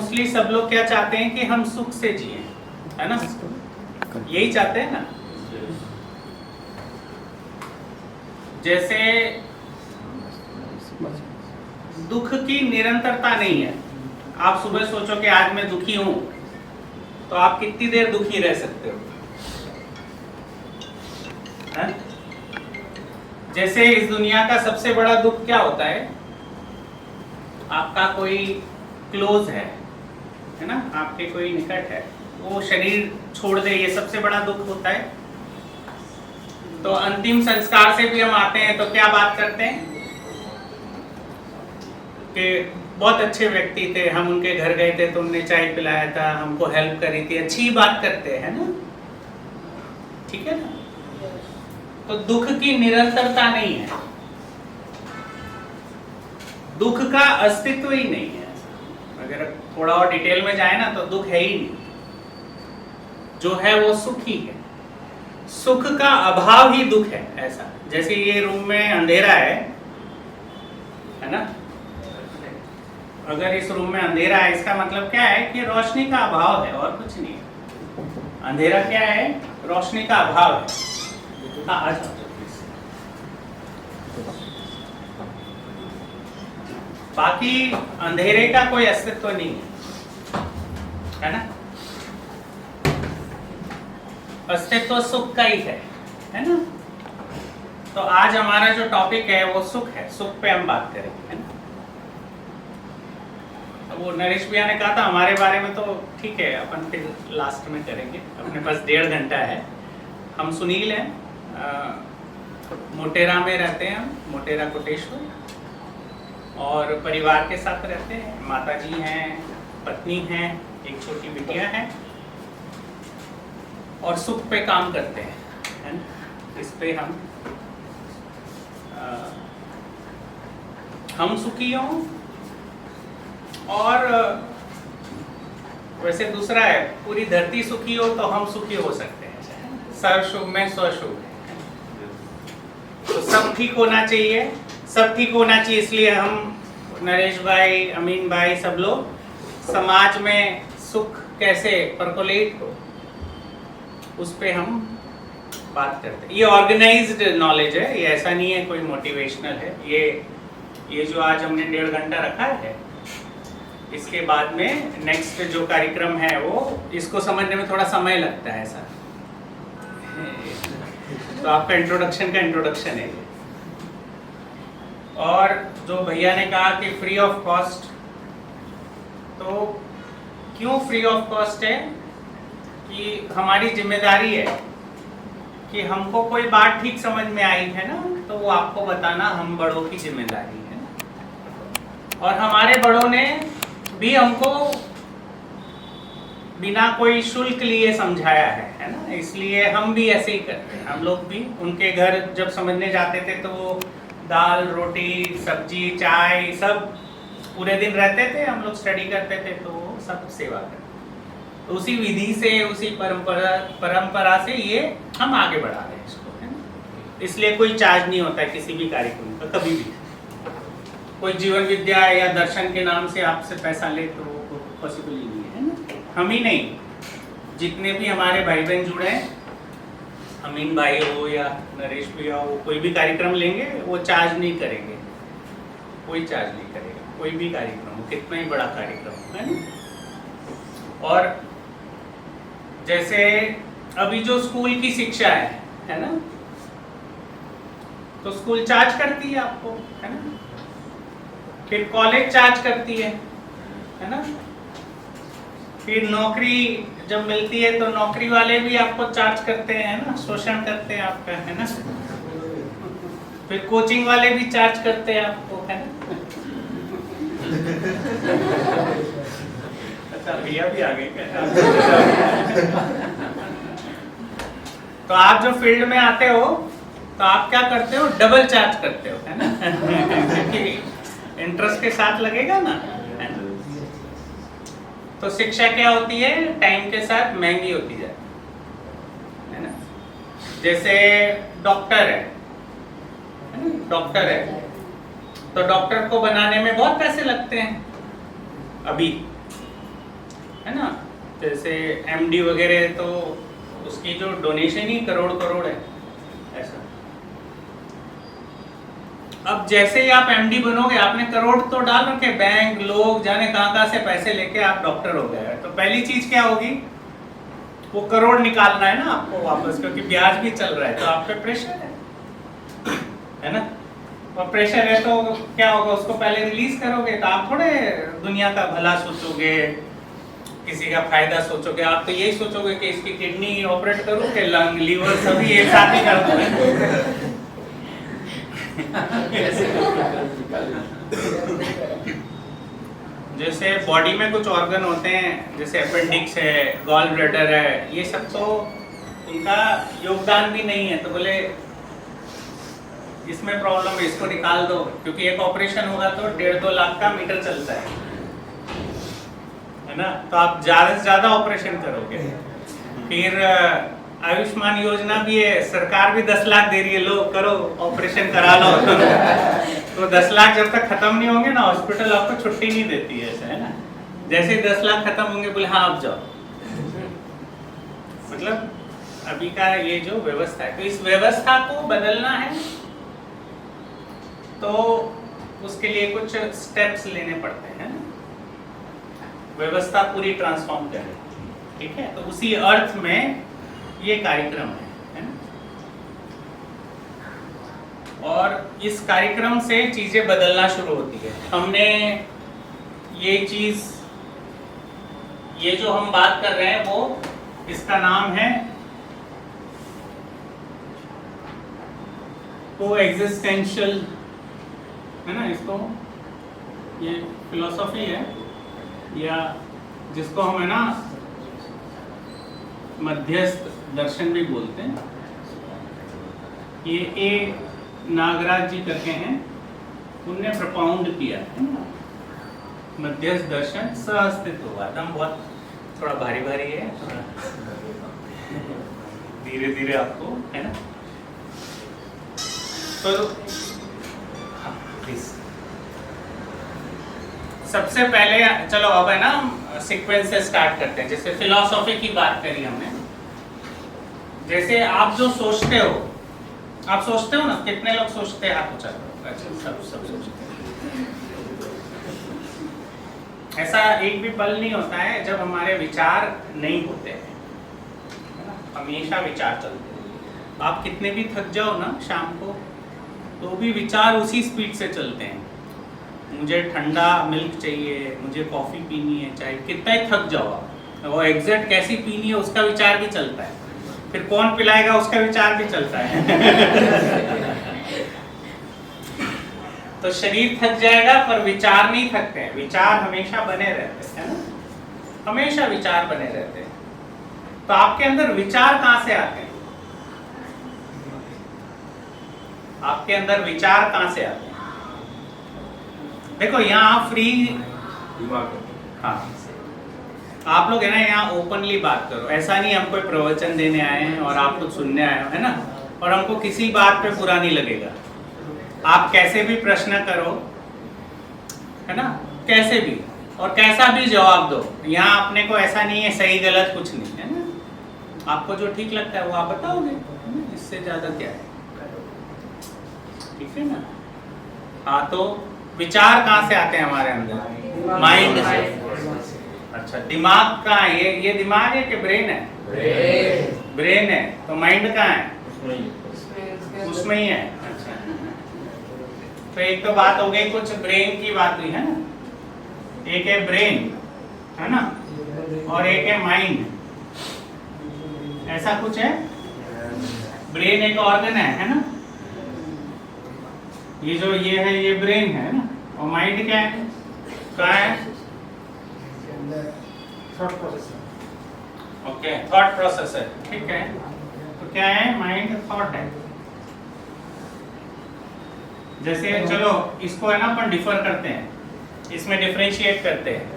Mostly सब लोग क्या चाहते हैं कि हम सुख से जिए, है ना? यही चाहते हैं ना। जैसे दुख की निरंतरता नहीं है। आप सुबह सोचो कि आज मैं दुखी हूं, तो आप कितनी देर दुखी रह सकते हो? है? जैसे इस दुनिया का सबसे बड़ा दुख क्या होता है? आपका कोई क्लोज है ना, आपके कोई निकट है, वो शरीर छोड़ दे, ये सबसे बड़ा दुख होता है। तो अंतिम संस्कार से भी हम आते हैं तो क्या बात करते हैं कि बहुत अच्छे व्यक्ति थे, हम उनके घर गए थे तो उनने चाय पिलाया था, हमको हेल्प करी थी, अच्छी बात करते हैं ना, ठीक है ना? तो दुख की निरंतरता नहीं है, दुख का अस्तित्व ही नहीं है। अगर थोड़ा और डिटेल में जाए ना तो दुख है ही नहीं, जो है वो सुख ही है। सुख का अभाव ही दुख है। ऐसा जैसे ये रूम में अंधेरा है ना, अगर इस रूम में अंधेरा है इसका मतलब क्या है कि रोशनी का अभाव है और कुछ नहीं है। अंधेरा क्या है? रोशनी का अभाव है। बाकी अंधेरे का कोई अस्तित्व नहीं है ना? अस्तित्व सुख का ही है ना? तो आज हमारा जो टॉपिक है वो सुख है, सुख पे हम बात करेंगे, है ना? वो नरेश भैया ने कहा था हमारे बारे में, तो ठीक है अपन फिर लास्ट में करेंगे, अपने पास 1.5 घंटा है। हम सुनील हैं, मोटेरा में रहते हैं, हम मोटेरा कोटेश्वर, और परिवार के साथ रहते हैं। माताजी हैं, पत्नी हैं, एक छोटी बिटिया है, और सुख पे काम करते हैं, है ना? इस पे हम सुखी हों, और वैसे दूसरा है पूरी धरती सुखी हो तो हम सुखी हो सकते हैं। सर्वशुभ में स्वशुभ, तो सब ठीक होना चाहिए, सब ठीक होना चाहिए। इसलिए हम नरेश भाई, अमीन भाई, सब लोग समाज में सुख कैसे परकोलेट हो उस पे हम बात करते हैं। ये ऑर्गेनाइज्ड नॉलेज है, ये ऐसा नहीं है कोई मोटिवेशनल है। ये जो आज हमने 1.5 घंटा रखा है, इसके बाद में नेक्स्ट जो कार्यक्रम है वो, इसको समझने में थोड़ा समय लगता है ऐसा। तो आपका इंट्रोडक्शन है। और जो भैया ने कहा कि फ्री ऑफ कॉस्ट, तो क्यों फ्री ऑफ कॉस्ट है? कि हमारी जिम्मेदारी है कि हमको कोई बात ठीक समझ में आई है ना, तो वो आपको बताना हम बड़ों की जिम्मेदारी है ना। और हमारे बड़ों ने भी हमको बिना कोई शुल्क लिए समझाया है ना, इसलिए हम भी ऐसे ही करते हैं। हम लोग भी उनके घर जब समझने जाते थे तो वो दाल, रोटी, सब्जी, चाय सब पूरे दिन रहते थे, हम लोग स्टडी करते थे, तो वो सब सेवा करते। तो उसी विधि से, उसी परंपरा से ये हम आगे बढ़ा रहे हैं इसको, है ना? इसलिए कोई चार्ज नहीं होता है किसी भी कार्यक्रम का, कभी भी। कोई जीवन विद्या या दर्शन के नाम से आपसे पैसा ले तो पॉसिबल ही नहीं है ना? हम ही नहीं, जितने भी हमारे भाई बहन जुड़े हैं, अमीन भाई हो या नरेश भैया हो, कोई भी कार्यक्रम लेंगे वो चार्ज नहीं करेंगे, कोई चार्ज नहीं करेगा, कोई भी कार्यक्रम हो, कितना ही बड़ा कार्यक्रम हो, है ना? और जैसे अभी जो स्कूल की शिक्षा है ना, तो स्कूल चार्ज करती है आपको, है ना? फिर कॉलेज चार्ज करती है ना? फिर नौकरी जब मिलती है तो नौकरी वाले भी आपको चार्ज करते हैं ना, शोषण करते हैं आपका, है ना? फिर कोचिंग वाले भी चार्ज करते हैं आपको, है ना? अच्छा भैया भी आ गए क्या? तो आप जो फील्ड में आते हो तो आप क्या करते हो? डबल चार्ज करते हो, है ना? क्योंकि इंटरेस्ट के साथ लगेगा ना, है ना? तो शिक्षा क्या होती है? टाइम के साथ महंगी होती जाती है ना? जैसे डॉक्टर है ना? डॉक्टर है तो डॉक्टर को बनाने में बहुत पैसे लगते हैं अभी, जैसे एमडी वगैरह, तो उसकी जो डोनेशन ही करोड़ करोड़ है ऐसा। अब जैसे ही आप एमडी बनोगे, आपने करोड़ तो डाल रखे, बैंक लोग जाने कहाँ से पैसे लेके आप डॉक्टर हो गए, तो पहली चीज क्या होगी, वो करोड़ निकालना है ना आपको वापस, क्योंकि ब्याज भी चल रहा है, तो आप पे प्रेशर है ना। और प्रेशर है तो क्या होगा, उसको पहले रिलीज करोगे, तो आप थोड़े दुनिया का भला सोचोगे, किसी का फायदा सोचोगे, आप तो यही सोचोगे कि इसकी किडनी ऑपरेट करूं कि लंग लीवर सभी एक साथ ही कर दूं। जैसे बॉडी में कुछ ऑर्गन होते हैं, जैसे अपेंडिक्स है, गॉल ब्लैडर है, ये सब तो उनका योगदान भी नहीं है, तो बोले इसमें प्रॉब्लम है, इसको निकाल दो, क्योंकि एक ऑपरेशन होगा तो 1.5-2 लाख का मीटर चलता है ना, तो आप ज्यादा से ज्यादा ऑपरेशन करोगे। फिर आयुष्मान योजना भी है, सरकार भी 10 लाख दे रही है, लो करो ऑपरेशन करा लो। तो 10 लाख जब तक खत्म नहीं होंगे ना, हॉस्पिटल आपको छुट्टी नहीं देती है, ऐसा है ना। जैसे ही 10 लाख खत्म होंगे, बोले हाँ आप जाओ। मतलब अभी का ये जो व्यवस्था है, तो इस व्यवस्था को बदलना है, तो उसके लिए कुछ स्टेप्स लेने पड़ते हैं, व्यवस्था पूरी ट्रांसफॉर्म करें, ठीक है। तो उसी अर्थ में ये कार्यक्रम है ना? और इस कार्यक्रम से चीजें बदलना शुरू होती है। हमने ये चीज, ये जो हम बात कर रहे हैं, वो इसका नाम है कोएग्जिस्टेंशियल, है ना। इसको ये फिलॉसफी है, या जिसको हम है ना मध्यस्थ दर्शन भी बोलते हैं। ये ए नागराज जी करके हैं, उनने प्रपाउंड किया है ना मध्यस्थ दर्शन सहअस्तित्ववाद। हम बहुत थोड़ा भारी भारी है, धीरे धीरे आपको, है ना। तो हाँ प्लीज, सबसे पहले चलो अब है ना सीक्वेंस से स्टार्ट करते हैं। जैसे फिलॉसफी की बात करी हमने, जैसे आप जो सोचते हो, आप सोचते हो ना, कितने लोग सोचते हैं, हाथ ऊंचा करो। अच्छा, सब सोचते हैं। ऐसा एक भी पल नहीं होता है जब हमारे विचार नहीं होते हैं, हमेशा विचार चलते हैं। आप कितने भी थक जाओ ना शाम को, तो भी विचार उसी स्पीड से चलते हैं। मुझे ठंडा मिल्क चाहिए, मुझे कॉफी पीनी है, चाहे कितना ही थक जाओ आप, वो एग्जैक्ट कैसी पीनी है उसका विचार भी चलता है। फिर कौन पिलाएगा उसका विचार भी चलता है। तो शरीर थक जाएगा पर विचार नहीं थकते हैं, विचार हमेशा बने रहते हैं ना, हमेशा विचार बने रहते हैं। तो आपके अंदर विचार कहां से आते हैं? आपके अंदर विचार कहां से आते हैं? देखो यहाँ फ्री, हाँ आप लोग है ना, यहाँ ओपनली बात करो। ऐसा नहीं हम कोई प्रवचन देने आए हैं और आप लोग सुनने आए हो, है ना, और हमको किसी बात पे बुरा नहीं लगेगा। आप कैसे भी प्रश्न करो, है ना, कैसे भी और कैसा भी जवाब दो। यहाँ अपने को ऐसा नहीं है सही गलत कुछ नहीं है ना, आपको जो ठीक लगता है वो आप बताओगे, इससे ज्यादा क्या है, ठीक है ना। हाँ, तो विचार कहाँ से आते हैं हमारे अंदर? माइंड से। अच्छा, दिमाग कहाँ है? ये दिमाग है कि ब्रेन है? ब्रेन है। तो माइंड कहाँ है? उसमें ही है। अच्छा, तो एक तो बात हो गई, कुछ ब्रेन की बात हुई है ना, एक है ब्रेन, है ना, और एक है माइंड, ऐसा कुछ है। ब्रेन एक ऑर्गन है ना, ये जो ये है ये ब्रेन है ना, और माइंड क्या है? क्या है? Thought process. Okay, thought process है, ठीक है। तो क्या है? माइंड थॉट है। जैसे चलो इसको है ना अपन डिफर करते हैं, इसमें डिफरेंशिएट करते हैं।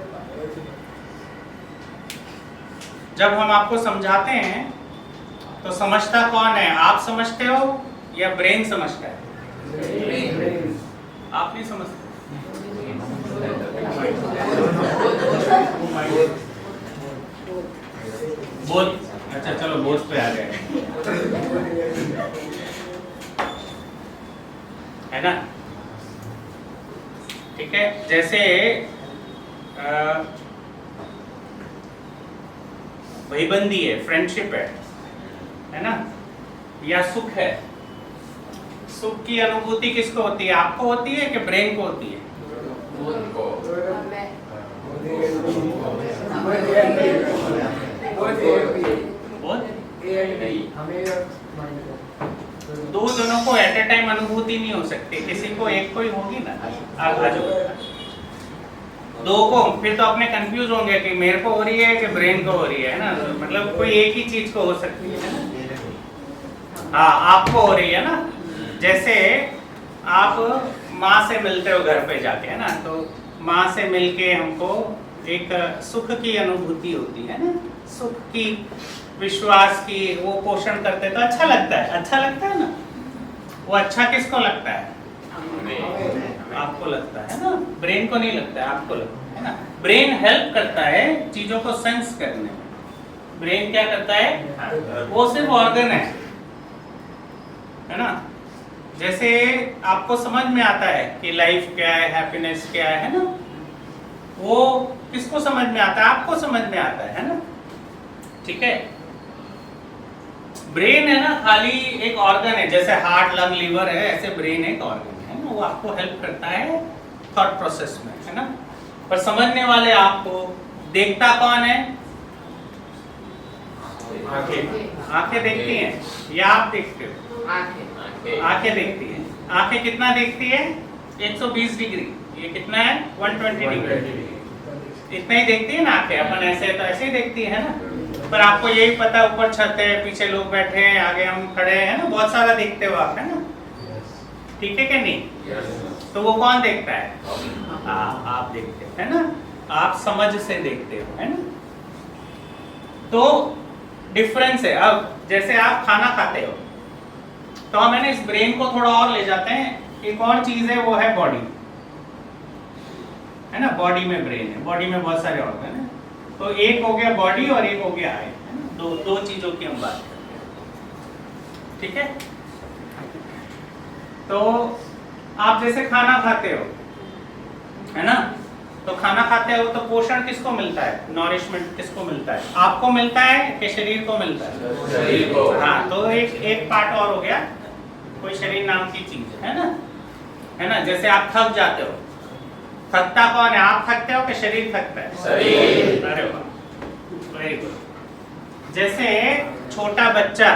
जब हम आपको समझाते हैं तो समझता कौन है? आप समझते हो या ब्रेन समझता है? आप नहीं समझते। बोध, अच्छा चलो बोध पे आ गए, है ना। ठीक है, जैसे भाईबंदी है, फ्रेंडशिप है ना, या सुख है। सुख की अनुभूति किसको होती है, आपको होती है कि ब्रेन को होती है? दो जनों को एट ए टाइम अनुभूति नहीं हो सकती, किसी को एक को ही होगी ना। आज दो को फिर तो अपने कंफ्यूज होंगे कि मेरे को हो रही है कि ब्रेन को हो रही है ना, मतलब कोई एक ही चीज को हो सकती है ना। हाँ, आपको हो रही है ना। जैसे आप माँ से मिलते हो घर पे जाके, है ना, तो माँ से मिलके हमको एक सुख की अनुभूति होती है ना, सुख की, विश्वास की, वो पोषण करते तो अच्छा लगता है, अच्छा लगता है ना। वो अच्छा किसको लगता है? आपको लगता है ना, ब्रेन को नहीं लगता है, आपको लगता है ना। ब्रेन हेल्प करता है चीजों को सेंस करने में। ब्रेन क्या करता है? वो सिर्फ ऑर्गन है ना। जैसे आपको समझ में आता है कि लाइफ क्या है, हैप्पीनेस क्या है ना, वो किसको समझ में आता है? आपको समझ में आता है ना। ठीक है, ब्रेन है ना खाली एक ऑर्गन है, जैसे हार्ट, लंग, लीवर है, ऐसे ब्रेन एक ऑर्गन है ना, वो आपको हेल्प करता है थॉट प्रोसेस में, है ना। पर समझने वाले आपको, देखता कौन है? आंखें। आंखें देखती हैं या आप देखते हो? आंखें देखती हैं। आंखें कितना देखती है? 120 डिग्री। ये कितना है? 120 डिग्री। इतना ही देखती है ना आंखें। अपन ऐसे तो ऐसे ही देखती है ना। पर आपको यही पता, ऊपर छत है, पीछे लोग बैठे हैं, आगे हम खड़े हैं ना, बहुत सारा देखते हो आप, है ना। ठीक है कि नहीं? तो वो कौन देखता है? आप देखते हो, है ना। आप समझ से देखते हो, है ना। तो डिफरेंस है। अब जैसे आप खाना खाते हो तो हम, है ना, इस ब्रेन को थोड़ा और ले जाते हैं। एक और चीज है, वो है बॉडी, है ना। बॉडी में ब्रेन है, बॉडी में बहुत सारे ऑर्गन है। तो एक हो गया बॉडी और एक हो गया आई, है ना। दो चीजों की हम बात करते हैं। ठीक है, तो आप जैसे खाना खाते हो, है ना, तो खाना खाते हो तो पोषण किसको मिलता है? नॉरिशमेंट किसको मिलता है? आपको मिलता है कि शरीर को मिलता है? शरीर को। हाँ, तो एक पार्ट और हो गया, कोई शरीर नाम की चीज है ना। जैसे आप थक जाते हो, थकता कौन है? आप थकते हो कि शरीर थकता है? शरीर। अरे वाह, वेरी गुड। जैसे छोटा बच्चा,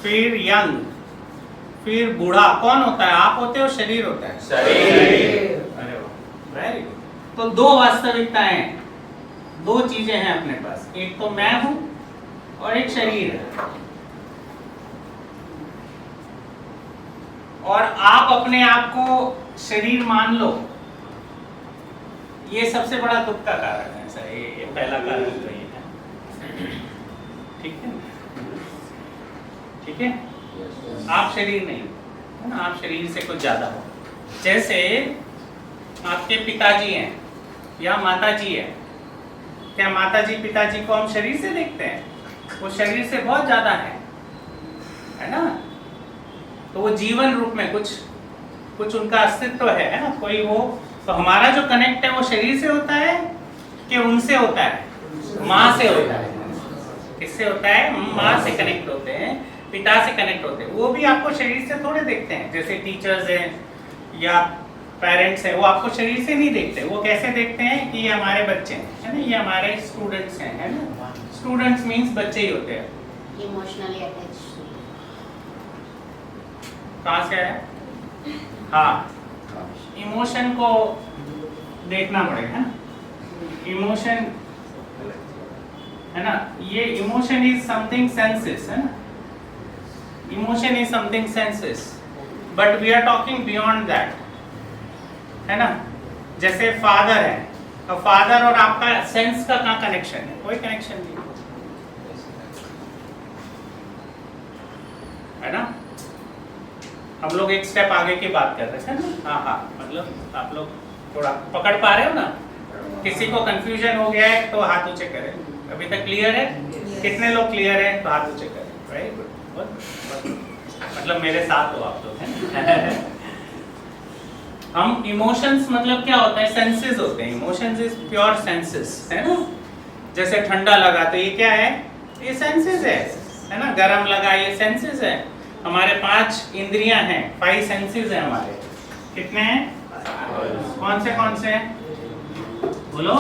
फिर यंग, फिर बूढ़ा, कौन होता है? आप होते हो, शरीर होता है? शरीर। अरे वाह, वेरी गुड। तो दो वास्तविकताएं हैं, दो चीजें हैं अपने पास, एक तो मैं हूं और एक शरीर है। और आप अपने आप को शरीर मान लो, ये सबसे बड़ा दुख का कारण है। ऐसा ये पहला कारण तो ये है। ठीक है, ठीक है। आप शरीर नहीं है ना, आप शरीर से कुछ ज्यादा हो। जैसे आपके पिताजी हैं या माताजी है, क्या माताजी पिताजी को हम शरीर से देखते हैं? वो शरीर से बहुत ज्यादा है ना। तो वो जीवन रूप में कुछ उनका अस्तित्व है ना, कोई वो। तो हमारा जो कनेक्ट है वो शरीर से होता है कि उनसे होता है? माँ से होता है। किससे होता है? माँ से कनेक्ट होते हैं, पिता से कनेक्ट होते हैं। वो भी आपको शरीर से थोड़े देखते हैं। जैसे टीचर्स हैं या पेरेंट्स हैं, वो आपको शरीर से नहीं देखते। वो कैसे देखते हैं कि ये हमारे बच्चे हैं, है ना, ये हमारे स्टूडेंट्स हैं, है ना। स्टूडेंट्स मीन्स बच्चे ही होते हैं। Emotionally attached. कहाँ से आया? हाँ, इमोशन को देखना पड़ेगा, है ना। इमोशन, है ना, ये इमोशन इज समथिंग सेंसेस, है ना। Emotion is something senses, but we are talking beyond that, है ना। जैसे फादर है, तो फादर और आपका सेंस का कहाँ कनेक्शन है? कोई कनेक्शन नहीं, है ना। हम लोग एक स्टेप आगे की बात कर रहे थे ना। हाँ, मतलब आप लोग थोड़ा पकड़ पा रहे हो ना। किसी को कंफ्यूजन हो गया है तो हाथ ऊंचे करें, अभी तक क्लियर है? कितने लोग क्लियर है? तो हाथ ऊंचे करें। Very good. मतलब मेरे साथ हो आप लोग, हैं? हम इमोशंस मतलब क्या होता है? सेंसेस होते हैं। इमोशंस इज प्योर सेंसेस, है ना? जैसे ठंडा लगा तो ये क्या है? ये सेंसेस है ना? गरम लगा, ये सेंसेस है। हमारे 5 इंद्रियां हैं, 5 सेंसेस हैं हमारे। कितने हैं? कौन से हैं? बोलो।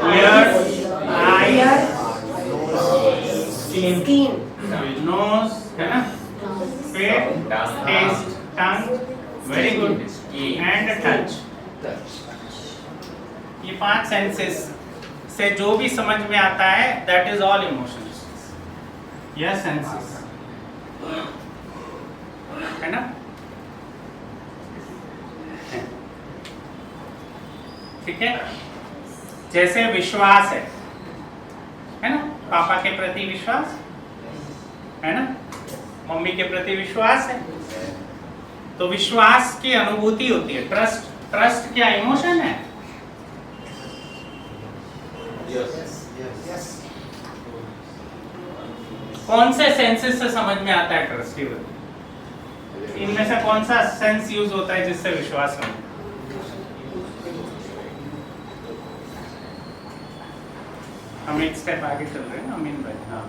Years, eyes, Skin. नोज, है ना? Face, taste, tongue, very good, and touch. ये 5 सेंसेस से जो भी समझ में आता है, दैट इज ऑल इमोशंस या सेंसेस, है ना? ठीक है? जैसे विश्वास है ना? पापा के प्रति विश्वास है ना? मम्मी के प्रति विश्वास है, तो विश्वास की अनुभूति होती है। ट्रस्ट क्या इमोशन है? कौन से सेंसेस से समझ में आता है ट्रस्ट? इनमें से कौन सा सेंस यूज होता है जिससे विश्वास हो? हम एक स्टेप आगे चल रहे हैं अमीन भाई। हाँ,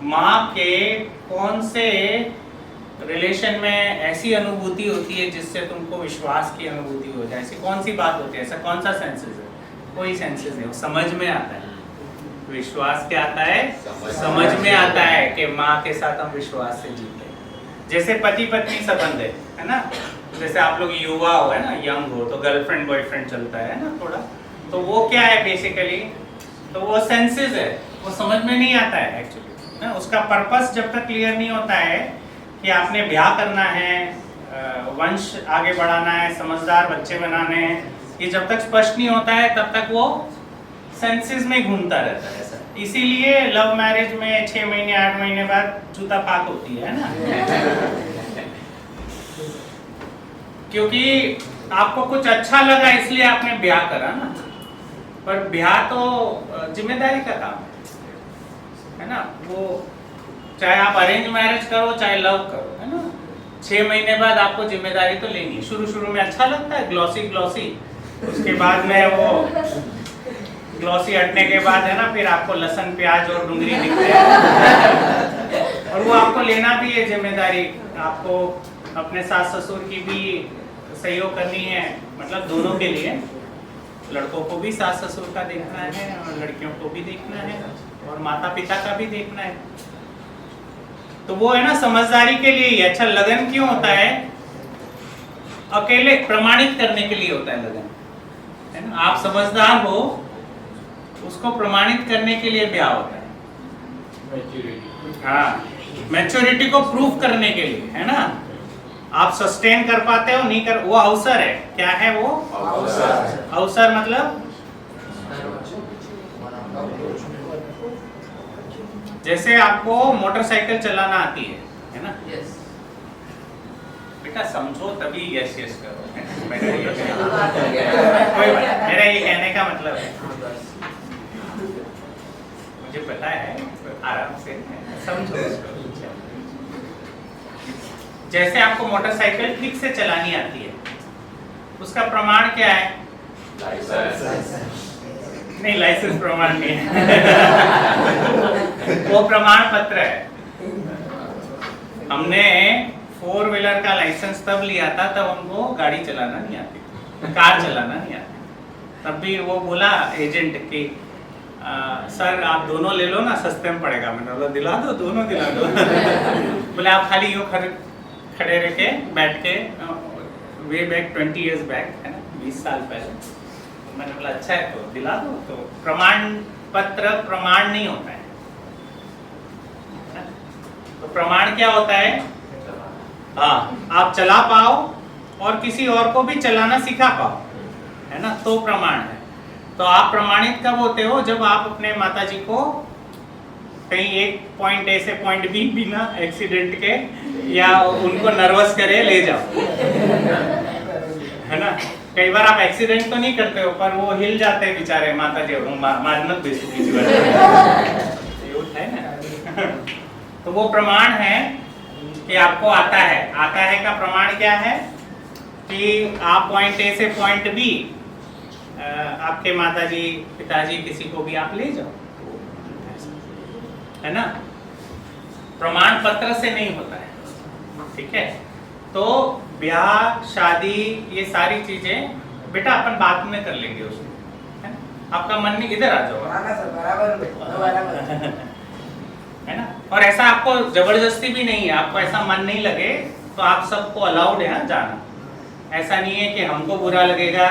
माँ के कौन से रिलेशन में ऐसी अनुभूति होती है जिससे तुमको विश्वास की अनुभूति हो जाए? ऐसी कौन सी बात होती है? ऐसा कौन सा सेंसेस है? कोई सेंसेस नहीं, वो समझ में आता है। विश्वास क्या आता है? समझ में आता है कि माँ के साथ हम विश्वास से जीते हैं। जैसे पति पत्नी संबंध है ना? जैसे आप लोग युवा हो, है ना, यंग हो, तो गर्लफ्रेंड बॉयफ्रेंड चलता है ना थोड़ा, तो वो क्या है बेसिकली? तो वो सेंसेस है, वो समझ में नहीं आता है एक्चुअली ना? उसका पर्पस जब तक क्लियर नहीं होता है कि आपने ब्याह करना है, वंश आगे बढ़ाना है, समझदार बच्चे बनाने हैं, ये जब तक स्पष्ट नहीं होता है तब तक वो सेंसेस में घूमता रहता है। ऐसा इसीलिए लव मैरिज में 6 महीने 8 महीने बाद जूता फाक होती है ना? क्योंकि आपको कुछ अच्छा लगा इसलिए आपने ब्याह करा ना, पर ब्याह तो जिम्मेदारी का काम है ना? वो चाहे आप अरेंज मैरिज करो चाहे लव करो, है ना? 6 महीने बाद आपको जिम्मेदारी तो लेनी। शुरू में अच्छा लगता है ग्लॉसी, उसके बाद में वो ग्लॉसी हटने के बाद, है ना, फिर आपको लहसुन प्याज और डूंगरी दिखते हैं और वो आपको लेना भी है जिम्मेदारी। आपको अपने सास ससुर की भी सहयोग करनी है, मतलब दोनों के लिए। लड़कों को भी सास ससुर का देखना है और लड़कियों को भी देखना है और माता पिता का भी देखना है। तो वो है ना समझदारी के लिए ही। अच्छा, लगन क्यों होता है? अकेले प्रमाणित करने के लिए होता है लगन, है ना? आप समझदार हो, उसको प्रमाणित करने के लिए ब्याह होता है। हाँ, मैच्योरिटी को प्रूफ करने के लिए, है ना? आप सस्टेन कर पाते हो नहीं कर, वो अवसर है। क्या है वो? अवसर मतलब जैसे आपको मोटरसाइकिल चलाना आती है ना? बेटा समझो तभी यस करो, है ना? मेरा ये कहने का मतलब है, मुझे पता है, आराम से समझो। जैसे आपको मोटरसाइकिल ठीक से चलानी आती है, उसका प्रमाण क्या है? नहीं, लाइसेंस प्रमाण नहीं है। वो प्रमाण पत्र है। हमने 4 व्हीलर का लाइसेंस तब लिया था तब हमको गाड़ी चलाना नहीं आती, कार चलाना नहीं आती। तब भी वो बोला एजेंट कि सर आप दोनों ले लो ना, सस्ते में पड़ेगा। मैंने बोला दिला दो, दोनों दिला दो। बोले आप खाली यूँ खड़े रह के बैठ के, वे बैक 20 years बैक, है ना, 20 साल पहले। मैंने बोला अच्छा है तो दिला दो। तो प्रमाण पत्र प्रमाण नहीं होता है। तो प्रमाण क्या होता है? हाँ, आप चला पाओ और किसी और को भी चलाना सिखा पाओ, है ना, तो प्रमाण है। तो आप प्रमाणित कब होते हो? जब आप अपने माताजी को कहीं एक पॉइंट ए से पॉइंट बी बिना एक्सीडेंट के या उनको नर्वस करे ले जाओ, है ना। कई बार आप एक्सीडेंट तो नहीं करते हो पर वो हिल जाते हैं बेचारे, माता जी मारनत बेसुकी है ना। तो वो प्रमाण है कि आपको आता है का प्रमाण क्या है कि आप पॉइंट ए से पॉइंट बी आपके माताजी पिताजी किसी को भी आप ले जाओ, है ना। प्रमाण पत्र से नहीं होता है, ठीक है। तो ब्याह शादी ये सारी चीजें बेटा अपन बाद में कर लेंगे उसमें, है ना? आपका मन नहीं, इधर आ जाओ, है ना। और ऐसा आपको जबरदस्ती भी नहीं है, आपको ऐसा मन नहीं लगे तो आप सबको अलाउड है जाना। ऐसा नहीं है कि हमको बुरा लगेगा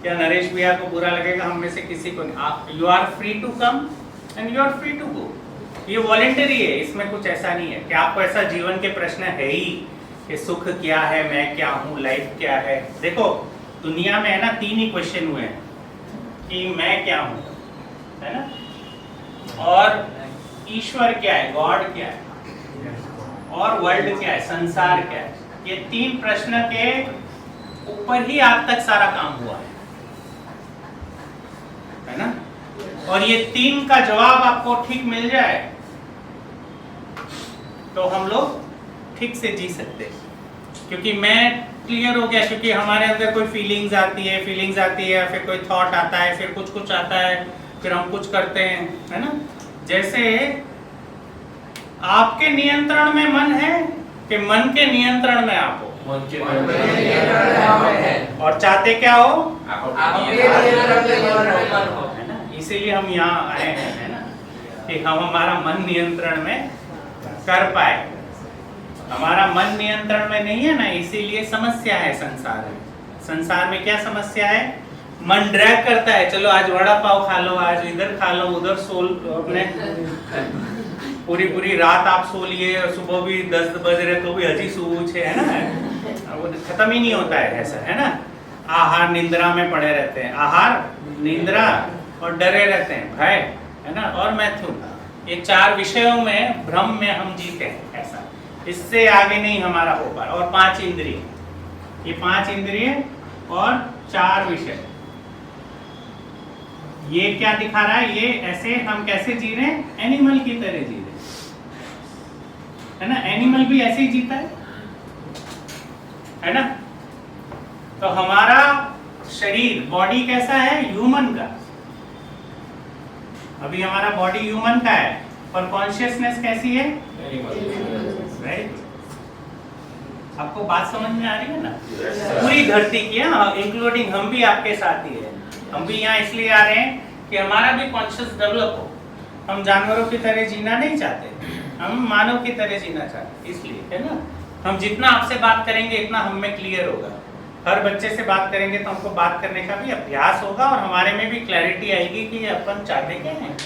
या नरेश भैया को बुरा लगेगा, हम में से किसी को नहीं। आप you are free to come and you are free to go. ये वॉलेंटरी है, इसमें कुछ ऐसा नहीं है कि आपको ऐसा जीवन के प्रश्न है ही कि सुख क्या है, मैं क्या हूँ, लाइफ क्या है। देखो दुनिया में है ना 3 ही क्वेश्चन हुए हैं कि मैं क्या हूँ, है ना, और ईश्वर क्या है, गॉड क्या है, और वर्ल्ड क्या है, संसार क्या है। ये 3 प्रश्न के ऊपर ही आज तक सारा काम हुआ है ना। और ये 3 का जवाब आपको ठीक मिल जाए तो हम लोग ठीक से जी सकते हैं, क्योंकि मैं क्लियर हो गया, क्योंकि हमारे अंदर कोई फीलिंग्स आती है, फिर कोई थॉट आता है, फिर कुछ आता है, फिर हम कुछ करते हैं, है ना। जैसे आपके नियंत्रण में मन है कि मन के नियंत्रण में आप हो, और चाहते क्या हो, है ना। इसीलिए हम यहाँ आए हैं, है ना, कि हम हमारा मन नियंत्रण में कर पाए। हमारा मन नियंत्रण में नहीं है ना, इसीलिए समस्या है संसार में। संसार में क्या समस्या है, मन ड्रैग करता है, चलो आज वड़ा पाव खा लो, आज इधर खा लो, उधर सो अपने पूरी रात आप सो लिए और सुबह भी 10 बज रहे तो भी हजी सूझ है ना, वो खत्म ही नहीं होता है ऐसा, है ना। आहार निंद्रा में पड़े रहते हैं, आहार निंद्रा और डरे रहते हैं, भय, है ना, और मैथुन। ये 4 विषयों में भ्रम में हम जीते हैं ऐसा, इससे आगे नहीं हमारा हो पा रहा। और 5 इंद्रिय, ये 5 इंद्रिय और 4 विषय, ये क्या दिखा रहा है, ये ऐसे हम कैसे जी रहे हैं, एनिमल की तरह जी रहे हैं, है ना। एनिमल भी ऐसे ही जीता है ना। तो हमारा शरीर बॉडी कैसा है, ह्यूमन का। अभी हमारा बॉडी ह्यूमन का है, पर कॉन्शियसनेस कैसी है, राइट। आपको बात समझ में आ रही है ना। पूरी धरती की, इंक्लूडिंग हम भी आपके साथ ही है। हम भी यहाँ इसलिए आ रहे हैं कि हमारा भी कॉन्शियस डेवलप हो। हम जानवरों की तरह जीना नहीं चाहते, हम मानव की तरह जीना चाहते, इसलिए, है ना। हम जितना आपसे बात करेंगे इतना हम में क्लियर होगा। हर बच्चे से बात करेंगे तो हमको बात करने का भी अभ्यास होगा और हमारे में भी क्लैरिटी आएगी कि अपन चाहते क्या हैं।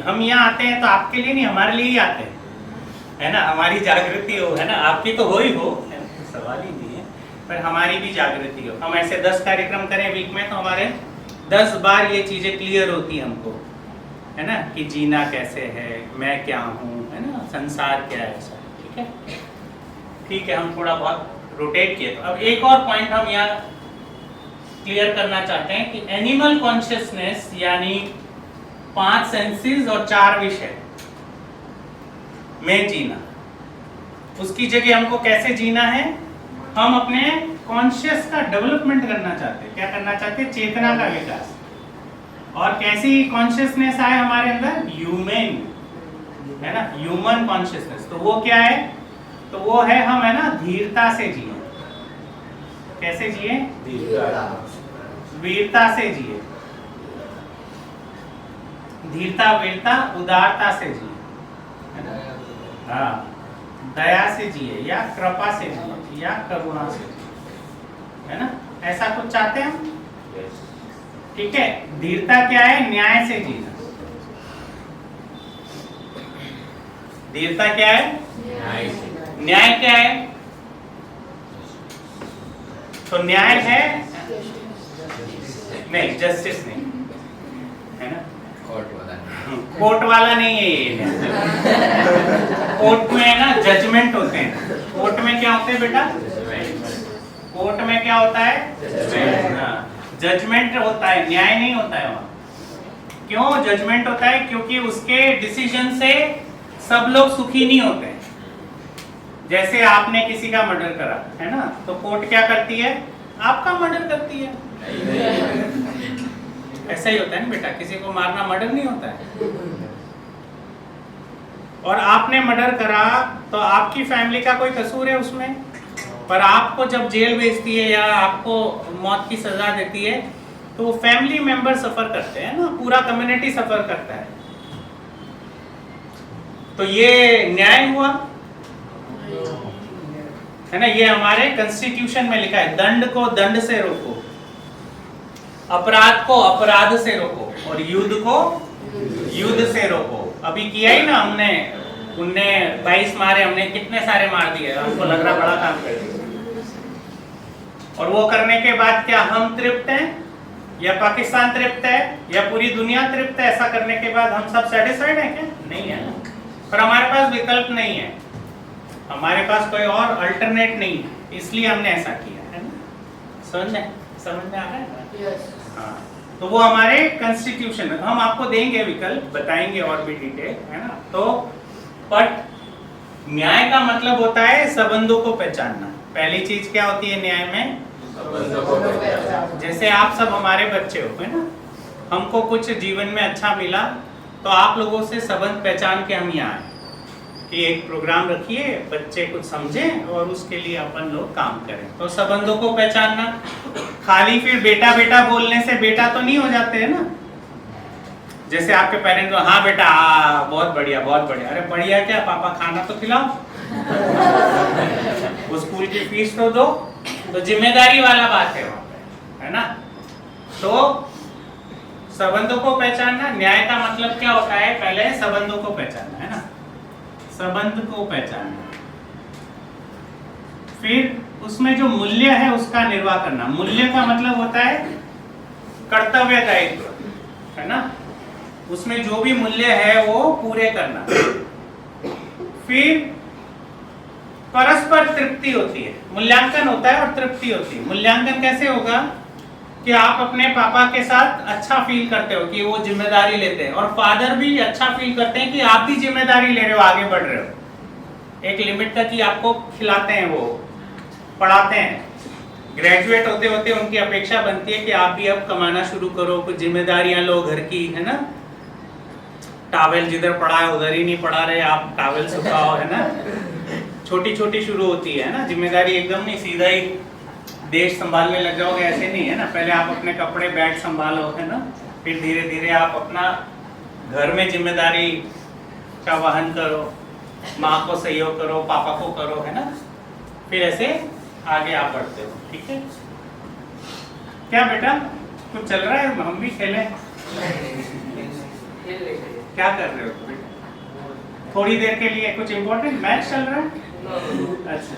हम यहाँ आते हैं तो आपके लिए नहीं, हमारे लिए ही आते हैं, है ना। हमारी जागृति हो, है ना। आपकी तो हो ही हो, सवाल ही नहीं है, पर हमारी भी जागृति हो। हम ऐसे 10 कार्यक्रम करें वीक में तो हमारे 10 बार ये चीजें क्लियर होती हैं हमको, है ना, कि जीना कैसे है, मैं क्या हूँ, है ना, संसार क्या है, ऐसा। ठीक है, हम थोड़ा बहुत रोटेट किए। तो अब एक और पॉइंट हम यहाँ क्लियर करना चाहते हैं कि एनिमल कॉन्शियसनेस यानी 5 सेंसेस और 4 विषय में जीना, उसकी जगह हमको कैसे जीना है, हम अपने कॉन्शियस का डेवलपमेंट करना चाहते हैं। क्या करना चाहते हैं, चेतना का विकास। और कैसी कॉन्शियसनेस आए हमारे अंदर, ह्यूमन, है ना, ह्यूमन कॉन्शियसनेस। तो वो क्या है, तो वो है हम, है ना, धीरता से जिए। कैसे जिए, वीरता से जिए, धीरता वीरता उदारता से जिए, है ना, हाँ, दया से जिए या कृपा से जिए या करुणा से जिए, है ना। ऐसा कुछ चाहते हैं हम, ठीक है। धीरता क्या है, न्याय से जीना। धीरता क्या है, न्याय क्या है, तो न्याय है नहीं, जस्टिस नहीं, है ना। कोर्ट वाला नहीं है ये। कोर्ट में ना जजमेंट होते हैं। कोर्ट में क्या होते हैं बेटा? कोर्ट में क्या होता है? जजमेंट होता है, न्याय नहीं होता है वहाँ। क्यों जजमेंट होता है? क्योंकि उसके डिसीजन से सब लोग सुखी नहीं होते। जैसे आपने किसी का मर्डर करा है ना, तो कोर्ट क्या करती है? आपका मर्डर करती है। ऐसा ही होता है ना बेटा, किसी को मारना मर्डर नहीं होता है। और आपने मर्डर करा तो आपकी फैमिली का कोई कसूर है उसमें, पर आपको जब जेल भेजती है या आपको मौत की सजा देती है तो फैमिली मेंबर सफर करते हैं ना, पूरा कम्युनिटी सफर करता है। तो ये न्याय हुआ है ना। ये हमारे कॉन्स्टिट्यूशन में लिखा है, दंड को दंड से रोको, अपराध को अपराध से रोको और युद्ध को युद्ध से रोको। अभी किया ही ना हमने, उनने 22 मारे, हमने कितने सारे मार दिए, हमको लग रहा बड़ा काम कर दिया। और वो करने के बाद क्या हम तृप्त हैं या पाकिस्तान तृप्त है या पूरी दुनिया तृप्त है? ऐसा करने के बाद हम सब सेटिस्फाइड हैं क्या? नहीं है ना। पर हमारे पास विकल्प नहीं है, हमारे पास कोई और अल्टरनेट नहीं है, इसलिए हमने ऐसा किया है ना। समझ में आ रहा है ना? Yes. हाँ, तो वो हमारे कॉन्स्टिट्यूशन में, हम आपको देंगे विकल्प, बताएंगे और भी डिटेल है ना। तो बट न्याय का मतलब होता है संबंधों को पहचानना। पहली चीज क्या होती है न्याय में? जैसे आप सब हमारे बच्चे हो है ना, हमको कुछ जीवन में अच्छा मिला तो आप लोगों से संबंध पहचान के हम यहाँ आए कि एक प्रोग्राम रखिए, बच्चे कुछ समझें और उसके लिए अपन लोग काम करें। तो संबंधों को पहचानना। खाली फिर बेटा बेटा बोलने से बेटा तो नहीं हो जाते हैं ना। जैसे आपके पेरेंट्स को, हाँ बेटा बहुत बढ़िया बहुत बढ़िया। अरे बढ़िया क्या, पापा खाना तो खिलाओ, वो स्कूल की फीस तो दो। तो जिम्मेदारी वाला बात है वहाँ पे, है ना। तो संबंधों को पहचानना। न्याय का मतलब क्या होता है? पहले संबंधों को पहचानना है ना, संबंध को पहचानना, फिर उसमें जो मूल्य है उसका निर्वाह करना। मूल्य का मतलब होता है कर्तव्य दायित्व, है ना। उसमें जो भी मूल्य है वो पूरे करना। फिर परस्पर तृप्ति होती है, मूल्यांकन होता है और तृप्ति होती है। मूल्यांकन कैसे होगा कि आप अपने पापा के साथ अच्छा फील करते हो कि वो जिम्मेदारी लेते हैं, और फादर भी अच्छा फील करते हैं कि आप भी जिम्मेदारी ले रहे हो, आगे बढ़ रहे हो। एक लिमिट तक ही आपको खिलाते हैं, वो पढ़ाते हैं। ग्रेजुएट होते होते उनकी अपेक्षा बनती है कि आप भी अब कमाना शुरू करो, कुछ जिम्मेदारियां लो घर की, है ना। टॉवेल जिधर पड़ा है उधर ही नहीं पड़ा रहे, आप टॉवेल सुखाओ, है ना। छोटी छोटी शुरू होती है ना जिम्मेदारी, एकदम नहीं सीधा ही देश संभालने लग जाओगे, ऐसे नहीं है ना। पहले आप अपने कपड़े बैग संभालो, है ना, फिर धीरे धीरे आप अपना घर में जिम्मेदारी का वहन करो, माँ को सहयोग करो, पापा को करो, है ना। फिर ऐसे आगे आप बढ़ते हो, ठीक है। क्या बेटा कुछ चल रहा है? हम भी खेलें? क्या कर रहे हो बेटा? थोड़ी देर के लिए कुछ इम्पोर्टेंट मैच चल रहा है? अच्छा,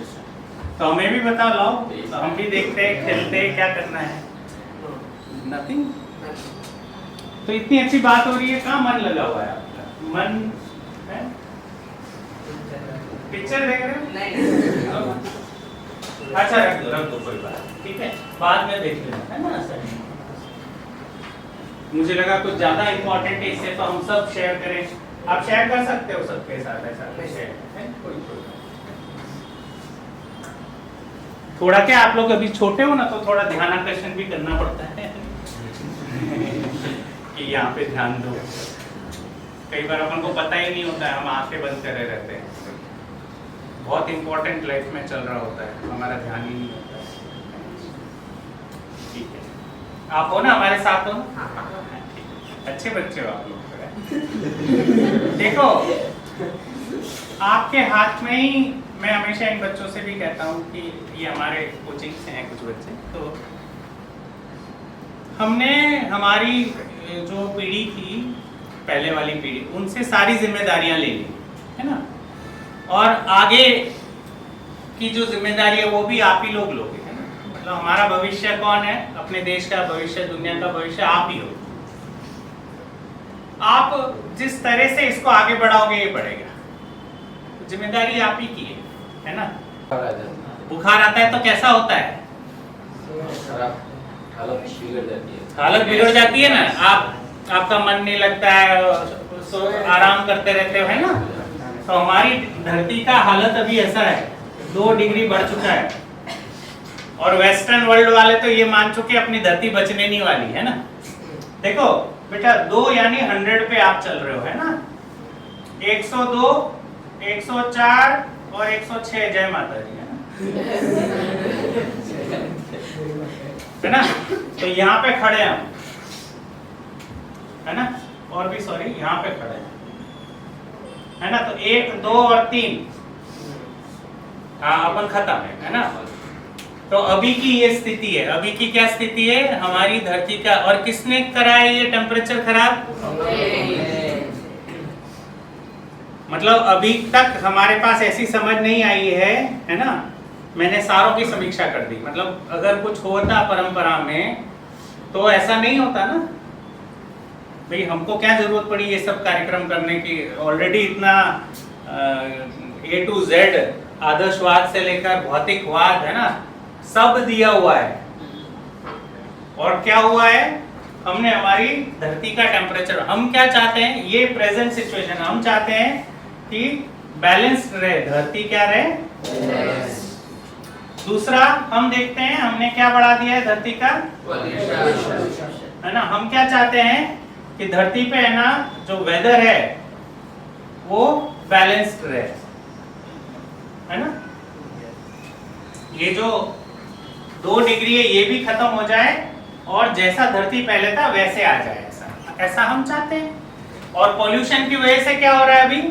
तो हमें भी बताओ, लाओ, तो हम भी देखते हैं, खेलते हैं, क्या करना है। नथिंग। तो इतनी अच्छी बात हो रही है, कहाँ मन लगा हुआ है आपका? मन है? पिक्चर देख रहे हो? नहीं। अच्छा रख दो कोई बात, ठीक है, बाद में देख लेना, है ना। सर मुझे लगा कुछ ज्यादा इम्पोर्टेंट है, इससे तो हम सब शेयर करें। आप शेयर कर सकते हो सबके साथ, ऐसा शेयर है कोई। थोड़ा क्या, आप लोग अभी छोटे हो ना, तो थोड़ा ध्यान आकर्षण भी करना पड़ता है कि यहाँ पे ध्यान दो। कई बार अपन को पता ही नहीं होता है, हम आंखें बंद करे रहते हैं। बहुत इंपॉर्टेंट लाइफ में चल रहा होता है, हमारा ध्यान ही नहीं होता है। ठीक है, आप हो ना, हमारे साथ हो ना? अच्छे बच्चे हो आप लोग। देखो आपके हाथ में ही, मैं हमेशा इन बच्चों से भी कहता हूँ कि ये हमारे कोचिंग से हैं कुछ बच्चे, तो हमने हमारी जो पीढ़ी थी, पहले वाली पीढ़ी, उनसे सारी जिम्मेदारियां ले ली, है ना। और आगे की जो जिम्मेदारी है वो भी आप ही लोग लोगे, है ना। मतलब हमारा भविष्य कौन है? अपने देश का भविष्य, दुनिया का भविष्य आप ही हो। आप जिस तरह से इसको आगे बढ़ाओगे ये बढ़ेगा। जिम्मेदारी आप ही की है ना। बुखार आता है तो कैसा होता है? हालत बिगड़ जाती है ना। आपका मन नहीं लगता है, आराम करते रहते हो, है ना। तो हमारी धरती का हालत अभी ऐसा है, 2 डिग्री बढ़ चुका है। और वेस्टर्न वर्ल्ड वाले तो ये मान चुके अपनी धरती बचने नहीं वाली है ना। देखो बेटा 2 यानी 100 पे आप चल रहे हो, है ना। 102, 104 और 106, जय माता दी, है ना। तो यहाँ पे खड़े हैं हम, है ना। और भी सॉरी, यहाँ पे खड़े हैं, है ना। तो 1, 2 और 3, हाँ अपन खत्म है ना। तो अभी की ये स्थिति है। अभी की क्या स्थिति है हमारी धरती का? और किसने कराया ये टेम्परेचर खराब? मतलब अभी तक हमारे पास ऐसी समझ नहीं आई है ना। मैंने सारों की समीक्षा कर दी। मतलब अगर कुछ होता परंपरा में तो ऐसा नहीं होता ना भाई। हमको क्या जरूरत पड़ी ये सब कार्यक्रम करने की? ऑलरेडी इतना A to Z आदर्शवाद से लेकर भौतिकवाद, है ना, सब दिया हुआ है। और क्या हुआ है? हमने हमारी धरती का टेम्परेचर, हम क्या चाहते हैं, ये प्रेजेंट सिचुएशन हम चाहते हैं कि बैलेंस रहे, धरती क्या रहे। दूसरा हम देखते हैं हमने क्या बढ़ा दिया है धरती का, है ना। हम क्या चाहते हैं कि धरती पे, है ना, जो वेदर है वो बैलेंस्ड रहे, है ना। ये जो 2 डिग्री है ये भी खत्म हो जाए और जैसा धरती पहले था वैसे आ जाए, ऐसा हम चाहते हैं। और पॉल्यूशन की वजह से क्या हो रहा है अभी?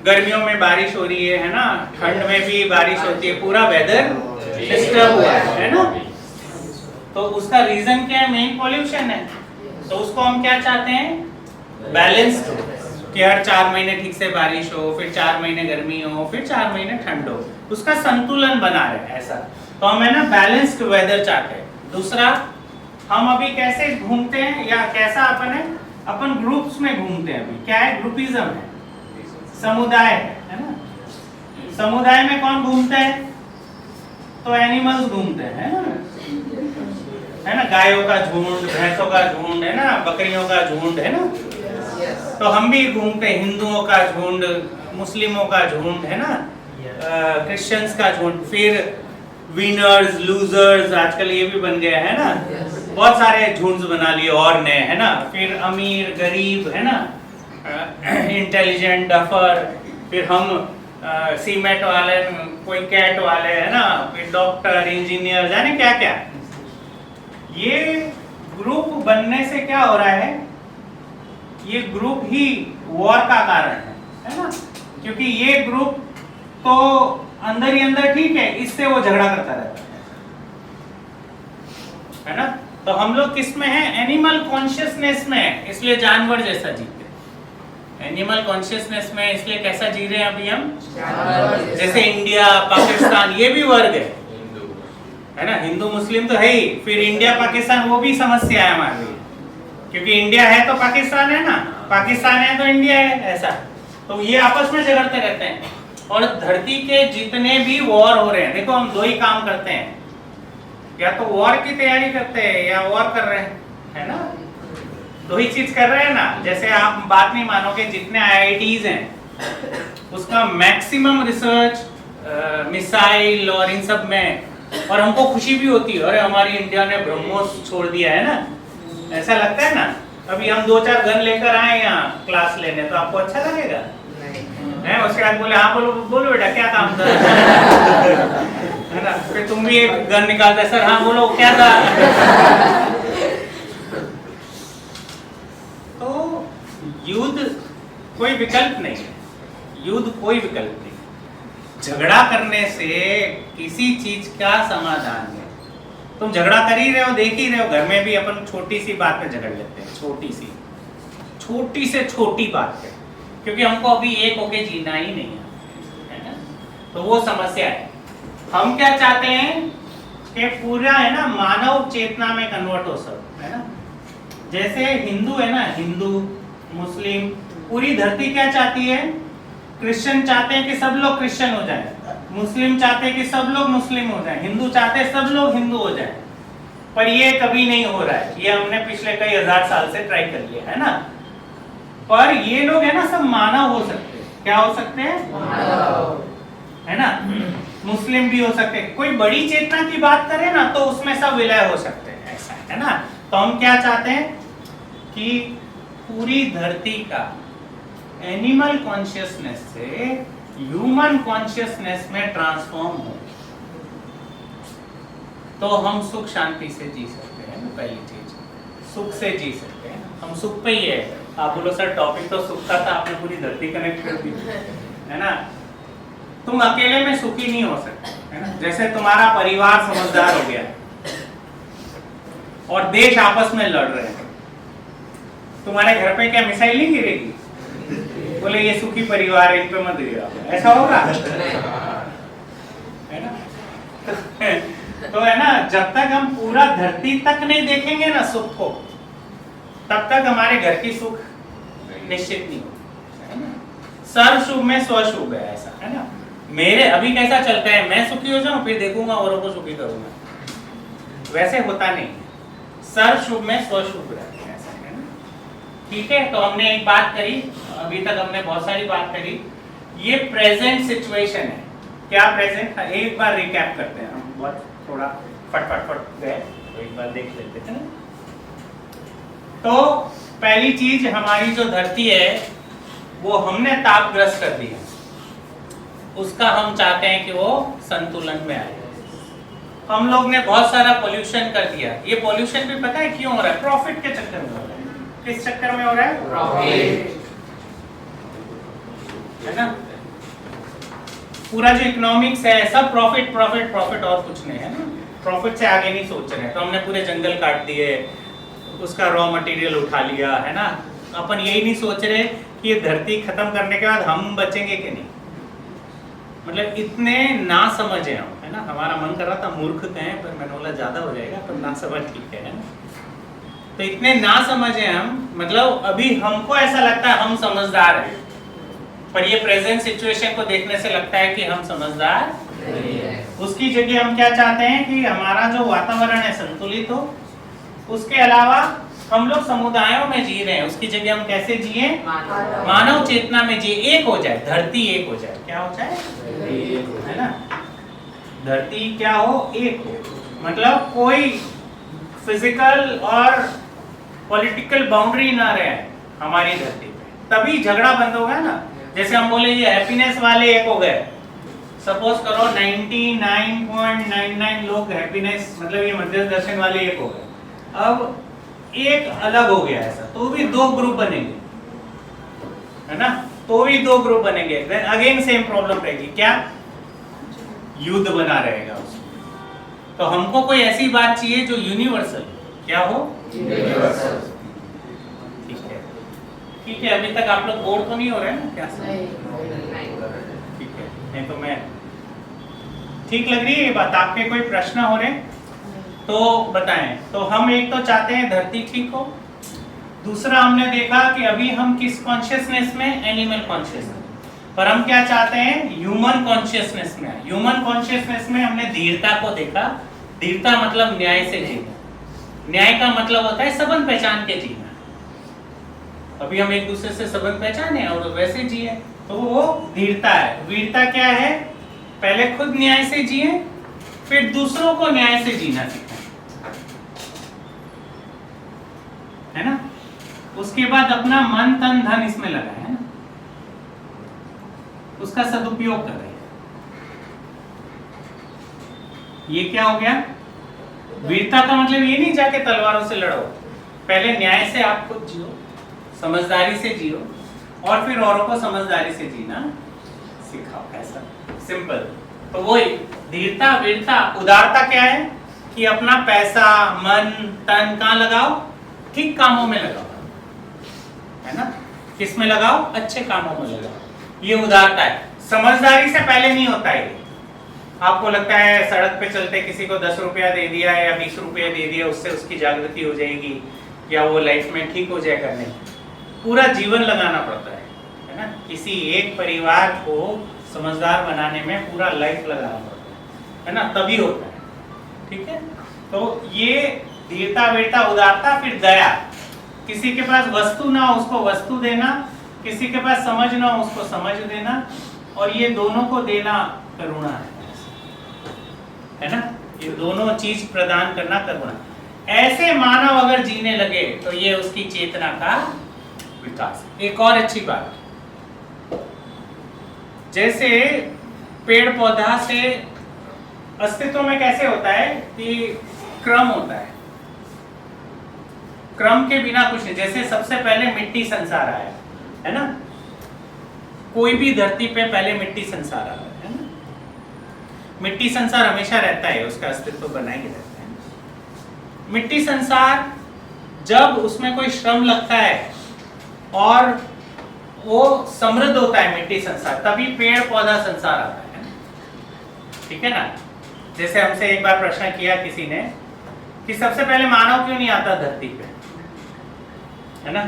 गर्मियों में बारिश हो रही है ना, ठंड में भी बारिश होती है, पूरा वेदर डिस्टर्ब हुआ है ना। तो उसका रीजन क्या है? मेन पॉल्यूशन है। तो उसको हम क्या चाहते हैं? बैलेंस्ड, कि हर 4 महीने ठीक से बारिश हो, फिर 4 महीने गर्मी हो, फिर 4 महीने ठंड हो, उसका संतुलन बना रहे, ऐसा। तो हम, है ना, बैलेंस्ड वेदर चाहते हैं। दूसरा, हम अभी कैसे घूमते हैं या कैसा अपन ग्रुप्स में घूमते हैं। अभी क्या है? ग्रुपिज्म है, समुदाय है ना। समुदाय में कौन घूमता है? तो एनिमल्स घूमते हैं, है ना। गायों का झुंड, भैंसों का झुंड, है ना, बकरियों का झुंड, है ना। तो हम भी घूमते हैं, हिंदुओं का झुंड, मुस्लिमों का झुंड, है ना, क्रिश्चियंस का झुंड, फिर विनर्स, लूजर्स, आजकल ये भी बन गया है ना। बहुत सारे झुंड्स बना लिए और नए, है ना। फिर अमीर, गरीब, है ना, इंटेलिजेंट, डफर, फिर हम सीमेंट वाले, कोई कैट वाले, है ना, फिर डॉक्टर, इंजीनियर, जाने क्या क्या। ये ग्रुप बनने से क्या हो रहा है? ये ग्रुप ही वॉर का कारण है ना। क्योंकि ये ग्रुप तो अंदर ही अंदर ठीक है, इससे वो झगड़ा करता रहता है ना। तो हम लोग किस में हैं? एनिमल कॉन्शियसनेस में, इसलिए जानवर जैसा जीते। एनिमल कॉन्शियसनेस में इसलिए कैसा जी रहे हैं अभी हम? जैसे इंडिया, पाकिस्तान, ये भी वर्ग है ना। हिंदू मुस्लिम तो है ही, फिर इंडिया पाकिस्तान वो भी समस्या है हमारे लिए। क्योंकि इंडिया है तो पाकिस्तान है ना, पाकिस्तान है तो इंडिया है, ऐसा। तो ये आपस में झगड़ते रहते हैं। और धरती के जितने भी वॉर हो रहे हैं, देखो हम 2 ही काम करते हैं, या तो वॉर की तैयारी करते हैं या वॉर कर रहे हैं, है ना। 2 ही चीज कर रहे हैं ना। जैसे आप बात नहीं मानोगे, जितने IITs हैं उसका मैक्सिमम रिसर्च मिसाइल और इन सब में, और हमको खुशी भी होती है, अरे हमारी इंडिया ने ब्रह्मोस छोड़ दिया है ना, ऐसा लगता है ना। अभी हम 2-4 गन लेकर आए यहाँ क्लास लेने, तो आपको अच्छा लगेगा? नहीं। उसके बाद बोले हाँ बोलो बेटा क्या काम था, है ना। फिर तुम भी एक गन निकालते, सर हाँ बोलो क्या था। तो युद्ध कोई विकल्प नहीं है, युद्ध कोई विकल्प नहीं। झगड़ा करने से किसी चीज का समाधान नहीं। तुम झगड़ा कर ही रहे हो, देख ही रहे हो, घर में भी अपन छोटी सी बात पे झगड़ लेते हैं, छोटी से छोटी बात पे, क्योंकि हमको अभी एक होके जीना ही नहीं है ना। तो वो समस्या है। हम क्या चाहते हैं कि पूरा, है ना, मानव चेतना में कन्वर्ट हो सब, है ना। जैसे हिंदू है ना, हिंदू मुस्लिम, पूरी धरती क्या चाहती है? क्रिश्चियन चाहते हैं कि सब लोग क्रिश्चियन हो जाएं, मुस्लिम चाहते हैं कि सब लोग मुस्लिम हो जाएं, हिंदू चाहते हैं सब लोग हिंदू हो जाएं। पर ये कभी नहीं हो रहा है। ये हमने पिछले कई हजार साल से ट्राई कर लिया है ना। पर ये लोग है ना सब मानव हो सकते हैं। क्या हो सकते हैं? है ना। मुस्लिम भी हो सकते हैं। कोई बड़ी चेतना की बात करें ना तो उसमें सब विलय हो सकते हैं, ऐसा है ना। तो हम क्या चाहते हैं कि पूरी धरती का एनिमल कॉन्शियसनेस से ह्यूमन कॉन्शियसनेस में ट्रांसफॉर्म हो, तो हम सुख शांति से जी सकते हैं ना। पहली चीज, सुख से जी सकते हैं। हम सुख पे ही है। आप बोलो सर टॉपिक तो सुख का था, आपने पूरी धरती कनेक्ट कर दी, है ना। तुम अकेले में सुखी नहीं हो सकते, है ना। जैसे तुम्हारा परिवार समझदार हो गया और देश आपस में लड़ रहे हैं, तुम्हारे घर पे क्या मिसाइल नहीं गिरेगी? बोले ये सुखी परिवार है, इन पे मत गिरा, ऐसा होगा? है ना। तो है ना, जब तक हम पूरा धरती तक नहीं देखेंगे ना सुख को, तब तक हमारे घर की सुख निश्चित नहीं हो, है ना। सर्वशुभ में स्वशुभ है, ऐसा है ना। मेरे अभी कैसा चलता है, मैं सुखी हो जाऊं फिर देखूंगा औरों को सुखी करूंगा, वैसे होता नहीं। सर्वशुभ में स्वशुभ रहता है, ऐसा है ना। ठीक है, तो हमने एक बात करी, अभी तक हमने बहुत सारी बात करी। ये प्रेजेंट सिचुएशन है। क्या प्रेजेंट? एक बार रिकैप करते हैं हम, बहुत थोड़ा फट गए, तो एक बार देख लेते हैं। तो पहली चीज, हमारी जो धरती है वो हमने तापग्रस्त कर दी है, उसका हम चाहते हैं कि वो संतुलन में आए। हम लोग ने बहुत सारा पोल्यूशन कर दिया। ये पोल्यूशन भी पता है क्यों हो रहा है? प्रॉफिट के चक्कर में हो रहा है। किस चक्कर में हो रहा है? प्रॉफिट, है ना। पूरा जो इकोनॉमिक्स है सब प्रॉफिट प्रॉफिट प्रॉफिट और कुछ नहीं, है ना। प्रॉफिट से आगे नहीं सोच रहे। तो हमने पूरे जंगल काट दिए, उसका रॉ मटेरियल उठा लिया, है ना। अपन यही नहीं सोच रहे कि ये धरती खत्म करने के बाद हम बचेंगे कि नहीं। मतलब इतने ना समझे हम, है ना। हमारा मन कर रहा था मूर्ख कहें, पर मैंने बोला ज्यादा हो जाएगा, पर ना समझ ठीक है ना। तो इतने ना समझे हम, मतलब अभी हमको ऐसा लगता है हम समझदार हैं, पर ये प्रेजेंट सिचुएशन को देखने से लगता है कि हम समझदार नहीं है। उसकी जगह हम क्या चाहते हैं कि हमारा जो वातावरण है संतुलित हो। उसके अलावा हम लोग समुदायों में जी रहे हैं, उसकी जगह हम कैसे जिए? मानव चेतना में जिए, एक हो जाए धरती, एक हो जाए। क्या हो जाए? है ना। धरती क्या हो? एक हो। मतलब कोई फिजिकल और पॉलिटिकल बाउंड्री ना रहे हमारी धरती पे, तभी झगड़ा बंद होगा ना। जैसे हम बोले ये हैप्पीनेस वाले एक हो गए, सपोज करो 99.99 लोग हैप्पीनेस, मतलब ये मध्य दर्शन वाले एक हो गए, अब एक अलग हो गया ऐसा, तो भी दो ग्रुप बनेंगे, है ना। तो भी दो ग्रुप बनेंगे, देन अगेन सेम प्रॉब्लम रहेगी। क्या? युद्ध बना रहेगा उसमें। तो हमको कोई ऐसी बात चाहिए जो यूनिवर्सल, क्या हो? यूनिवर्सल। ठीक है, ठीक है। अभी तक आप लोग बोर तो नहीं हो रहे हैं ना? क्या ठीक है, नहीं तो मैं ठीक लग रही है ये बात? आपके कोई प्रश्न हो रहे हैं तो बताएं। तो हम एक तो चाहते हैं धरती ठीक हो, दूसरा हमने देखा कि अभी हम किस कॉन्शियसनेस में? Animal consciousness. पर हम क्या चाहते हैं? ह्यूमन कॉन्शियसनेस में। ह्यूमन कॉन्शियसनेस में हमने धीरता को देखा। धीरता मतलब न्याय से जीना। न्याय का मतलब होता है संबंध पहचान के जीना। अभी हम एक दूसरे से संबंध पहचाने और वैसे जिए, तो वो धीरता है। वीरता क्या है? पहले खुद न्याय से जिए, फिर दूसरों को न्याय से जीना सीखें, है ना। उसके बाद अपना मन तन धन इसमें लगाए, है ना, उसका सदुपयोग कर रहे हैं। ये क्या हो गया? वीरता का मतलब ये नहीं जाके तलवारों से लड़ो, पहले न्याय से आप खुद जियो, समझदारी से जियो, और फिर औरों को समझदारी से जीना सिखाओ। ऐसा सिंपल। तो वही धीरता, वीरता। उदारता क्या है? कि अपना पैसा, मन, तन कहाँ लगाओ? ठीक कामों में लगाओ, है ना। किस में लगाओ? अच्छे कामों में लगाओ। ये उदारता है। समझदारी से पहले नहीं होता है। आपको लगता है सड़क पे चलते किसी को 10 रुपया दे दिया या 20 रुपया दे दिया, उससे उसकी जागृति हो जाएगी, या वो लाइफ में ठीक हो जाए करने में, पूरा जीवन लगाना पड़ता है ना। किसी एक परिवार को समझदार बनाने में पूरा लाइफ लगाना पड़ता है ना, तभी होता है। ठीक है, तो ये धीरता, वीरता, उदारता, फिर दया। किसी के पास वस्तु ना हो उसको वस्तु देना, किसी के पास समझ ना हो उसको समझ देना, और ये दोनों को देना करुणा है ना। ये दोनों चीज प्रदान करना करुणा। ऐसे मानव अगर जीने लगे तो ये उसकी चेतना का विकास। एक और अच्छी बात, जैसे पेड़ पौधा से अस्तित्व में कैसे होता है कि क्रम होता है, क्रम के बिना कुछ नहीं। जैसे सबसे पहले मिट्टी संसार आया है ना, कोई भी धरती पे पहले मिट्टी संसार आया है ना। मिट्टी संसार हमेशा रहता है, उसका अस्तित्व बना ही रहता है। मिट्टी संसार जब उसमें कोई श्रम लगता है और वो समृद्ध होता है मिट्टी संसार, तभी पेड़ पौधा संसार आता है। ठीक है ना। जैसे हमसे एक बार प्रश्न किया किसी ने कि सबसे पहले मानव क्यों नहीं आता धरती पे, है ना।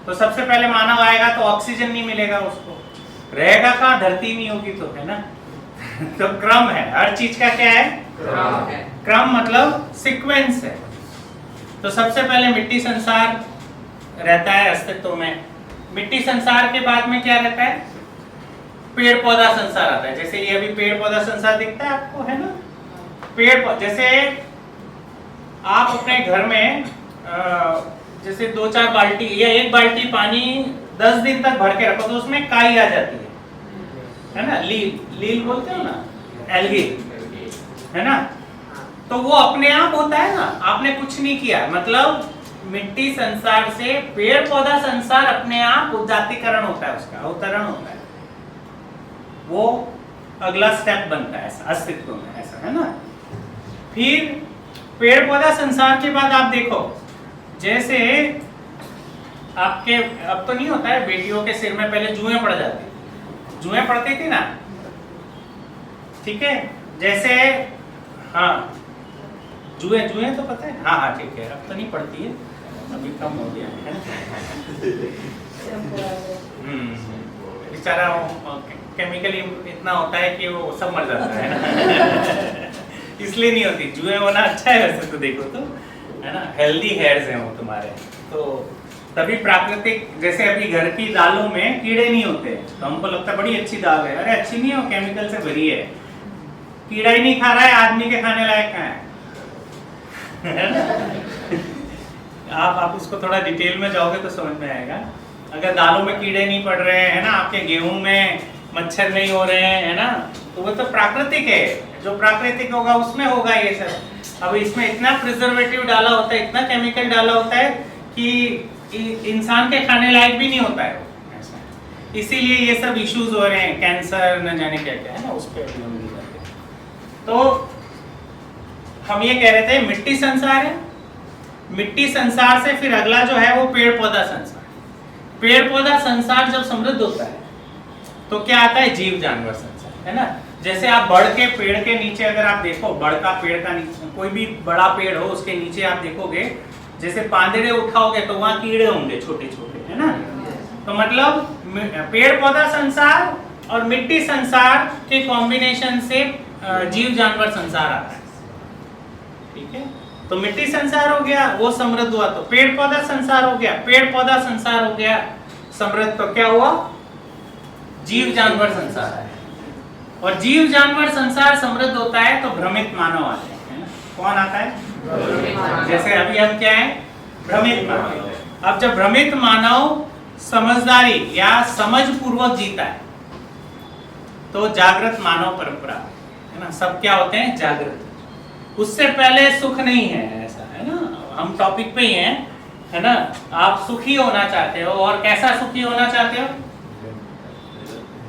तो सबसे पहले मानव आएगा तो ऑक्सीजन नहीं मिलेगा, उसको रहेगा कहाँ, धरती नहीं होगी तो, है ना। तो क्रम है, हर चीज का क्या है, क्रम है। क्रम मतलब सीक्वेंस है। तो सबसे पहले मिट्टी संसार रहता है अस्तित्व में। मिट्टी संसार के बाद में क्या रहता है, पेड़ पौधा संसार आता है। जैसे ये अभी पेड़ पौधा संसार दिखता है आपको, है ना। पेड़ जैसे आप अपने घर में जैसे 2-4 बाल्टी या 1 बाल्टी पानी 10 दिन तक भर के रखो तो उसमें काई आ जाती है ना। लील बोलते हो ना, एल्गी, है ना। तो वो अपने आप होता है ना, आपने कुछ नहीं किया। मतलब मिट्टी संसार से पेड़ पौधा संसार अपने आप उद्जातीकरण होता है, उसका अवतरण होता है, वो अगला स्टेप बनता है ऐसा अस्तित्व में, ऐसा है ना। फिर पेड़ पौधा संसार के बाद आप देखो, जैसे आपके अब तो नहीं होता है, बेटियों के सिर में पहले जुएं पड़ जाती, जुएं पड़ती थी ना, ठीक है। जैसे हाँ जुएं तो पता है, हाँ हाँ ठीक है, अब तो नहीं पड़ती है, अभी कम हो गया है। बेचारा केमिकली इतना होता है कि वो सब मर जाता है ना। इसलिए नहीं होती। जुएं होना अच्छा है वैसे तो, देखो तो, है ना, हेल्दी हेयर्स हैं वो तुम्हारे, तो तभी प्राकृतिक। जैसे अभी घर की दालों में कीड़े नहीं होते तो हमको लगता है बड़ी अच्छी दाल है, अरे अच्छी नहीं हो, केमिकल से भरी है, कीड़ा ही नहीं खा रहा है, आदमी के खाने लायक है आप उसको थोड़ा डिटेल में जाओगे तो समझ में आएगा। अगर दालों में कीड़े नहीं पड़ रहे हैं ना, आपके गेहूं में मच्छर नहीं हो रहे हैं, है ना, तो वो तो प्राकृतिक है। जो प्राकृतिक होगा उसमें होगा ये सब। अब इसमें इतना प्रिजर्वेटिव डाला होता है, इतना केमिकल डाला होता है कि इंसान के खाने लायक भी नहीं होता है ऐसा। इसीलिए ये सब इश्यूज हो रहे हैं, कैंसर न जाने क्या क्या, है ना, उस पर तो हम ये कह रहे थे मिट्टी संसार है। मिट्टी संसार से फिर अगला जो है वो पेड़ पौधा संसार। पेड़ पौधा संसार जब समृद्ध होता है तो क्या आता है, जीव जानवर संसार, है ना। जैसे आप बड़ के पेड़ के नीचे अगर आप देखो, बड़ का पेड़ का नीचे कोई भी बड़ा पेड़ हो, उसके नीचे आप देखोगे, जैसे पांदड़े उठाओगे तो वहां कीड़े होंगे छोटे छोटे, है ना। तो मतलब पेड़ पौधा संसार और मिट्टी संसार के कॉम्बिनेशन से जीव जानवर संसार आता है, ठीक है। तो मिट्टी संसार हो गया, वो समृद्ध हुआ, तो पेड़ पौधा संसार हो गया, पेड़ पौधा संसार हो गया समृद्ध, तो क्या हुआ, जीव जानवर संसार है। और जीव जानवर संसार समृद्ध होता है तो भ्रमित मानव आते हैं, है ना। कौन आता है, जैसे अभी हम क्या है, भ्रमित मानव। अब जब भ्रमित मानव समझदारी या समझ पूर्वक जीता है तो जागृत मानव परंपरा, है ना, सब क्या होते हैं, जागृत। उससे पहले सुख नहीं है, ऐसा है ना। हम टॉपिक पे ही हैं, है ना। आप सुखी होना चाहते हो, और कैसा सुखी होना चाहते हो,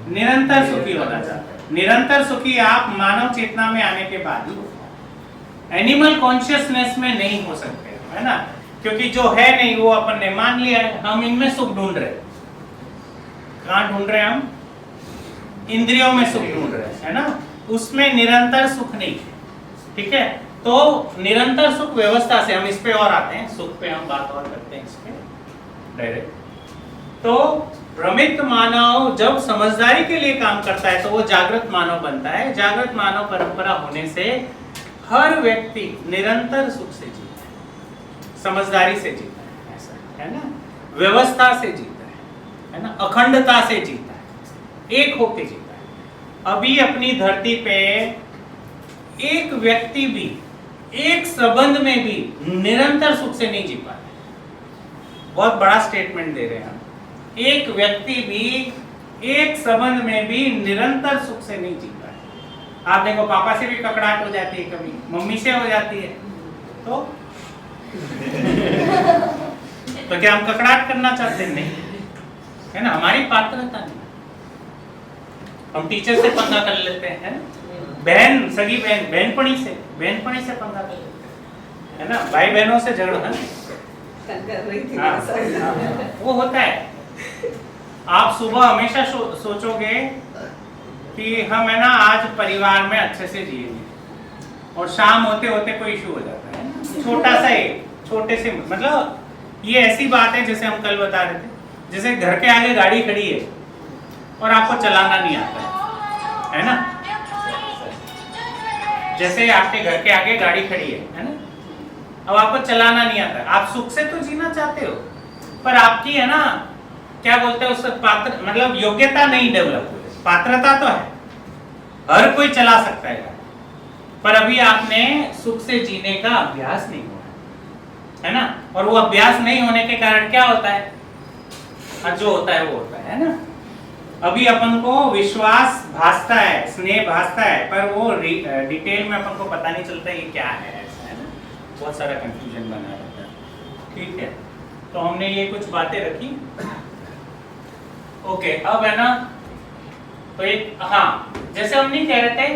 निरंतर सुखी होना चाहते हो। निरंतर सुखी आप मानव चेतना में आने के बाद ही हो। एनिमल कॉन्शियसनेस में नहीं हो सकते, है ना, क्योंकि जो है नहीं वो अपन ने मान लिया है। हम इनमें सुख ढूंढ रहे, कहाँ ढूंढ रहे हैं हम, इंद्रियों में सुख ढूंढ रहे हैं, है ना। उसमें निरंतर सुख नहीं, ठीक है। तो निरंतर सुख व्यवस्था से, हम इस पे और आते हैं, सुख पे हम बात और करते हैं इस पे डायरेक्ट। तो भ्रमित मानव जब समझदारी के लिए काम करता है तो वो जागृत मानव बनता है। जागृत मानव परंपरा होने से हर व्यक्ति निरंतर सुख से जीता है, समझदारी से जीता है, ऐसा है ना, व्यवस्था से जीता है ना, अखंडता से जीता है, एक होके जीता है। अभी अपनी धरती पे एक व्यक्ति भी एक संबंध में भी निरंतर सुख से नहीं जी पाता। बहुत बड़ा स्टेटमेंट दे रहे हैं हम। एक व्यक्ति भी एक संबंध में भी निरंतर सुख से नहीं जीता है। आप देखो, पापा से भी ककड़ाहट हो जाती है, कभी मम्मी से हो जाती है, तो तो क्या हम ककड़ाहट करना चाहते हैं? नहीं, है ना, हमारी पात्रता नहीं। हम टीचर से पंगा कर लेते हैं, बहन, सगी बहन, बहनपणी से पंगा कर लेते हैं, है ना, भाई बहनों से झगड़ा है, वो होता है। आप सुबह हमेशा सोचोगे कि हम, है ना, आज परिवार में अच्छे से जिएंगे, और शाम होते होते कोई इशू हो जाता है, छोटा सा ही, छोटे से, मतलब ये ऐसी बात है जैसे हम कल बता रहे थे, जैसे घर के आगे गाड़ी खड़ी है और आपको चलाना नहीं आता है ना, जैसे आपके घर के आगे गाड़ी खड़ी है ना, अब आपको चलाना नहीं आता, आप सुख से तो जीना चाहते हो, पर आपकी, है ना, क्या बोलते हैं उस पात्र, मतलब योग्यता नहीं डेवलप हुई। पात्रता तो है, हर कोई चला सकता है, पर अभी आपने सुख से जीने का अभ्यास नहीं हुआ है ना, और वो अभ्यास नहीं होने के कारण क्या होता है, जो होता है वो होता है ना। अभी अपन को विश्वास भासता है, स्नेह भासता है, पर वो डिटेल में अपन को पता नहीं चलता ये क्या है, ऐसा है ना, बहुत सारा कंफ्यूजन बना रहता है। ठीक है, तो हमने ये कुछ बातें रखी। ओके, अब, है ना, तो एक, हाँ, जैसे हम नहीं कह रहे थे,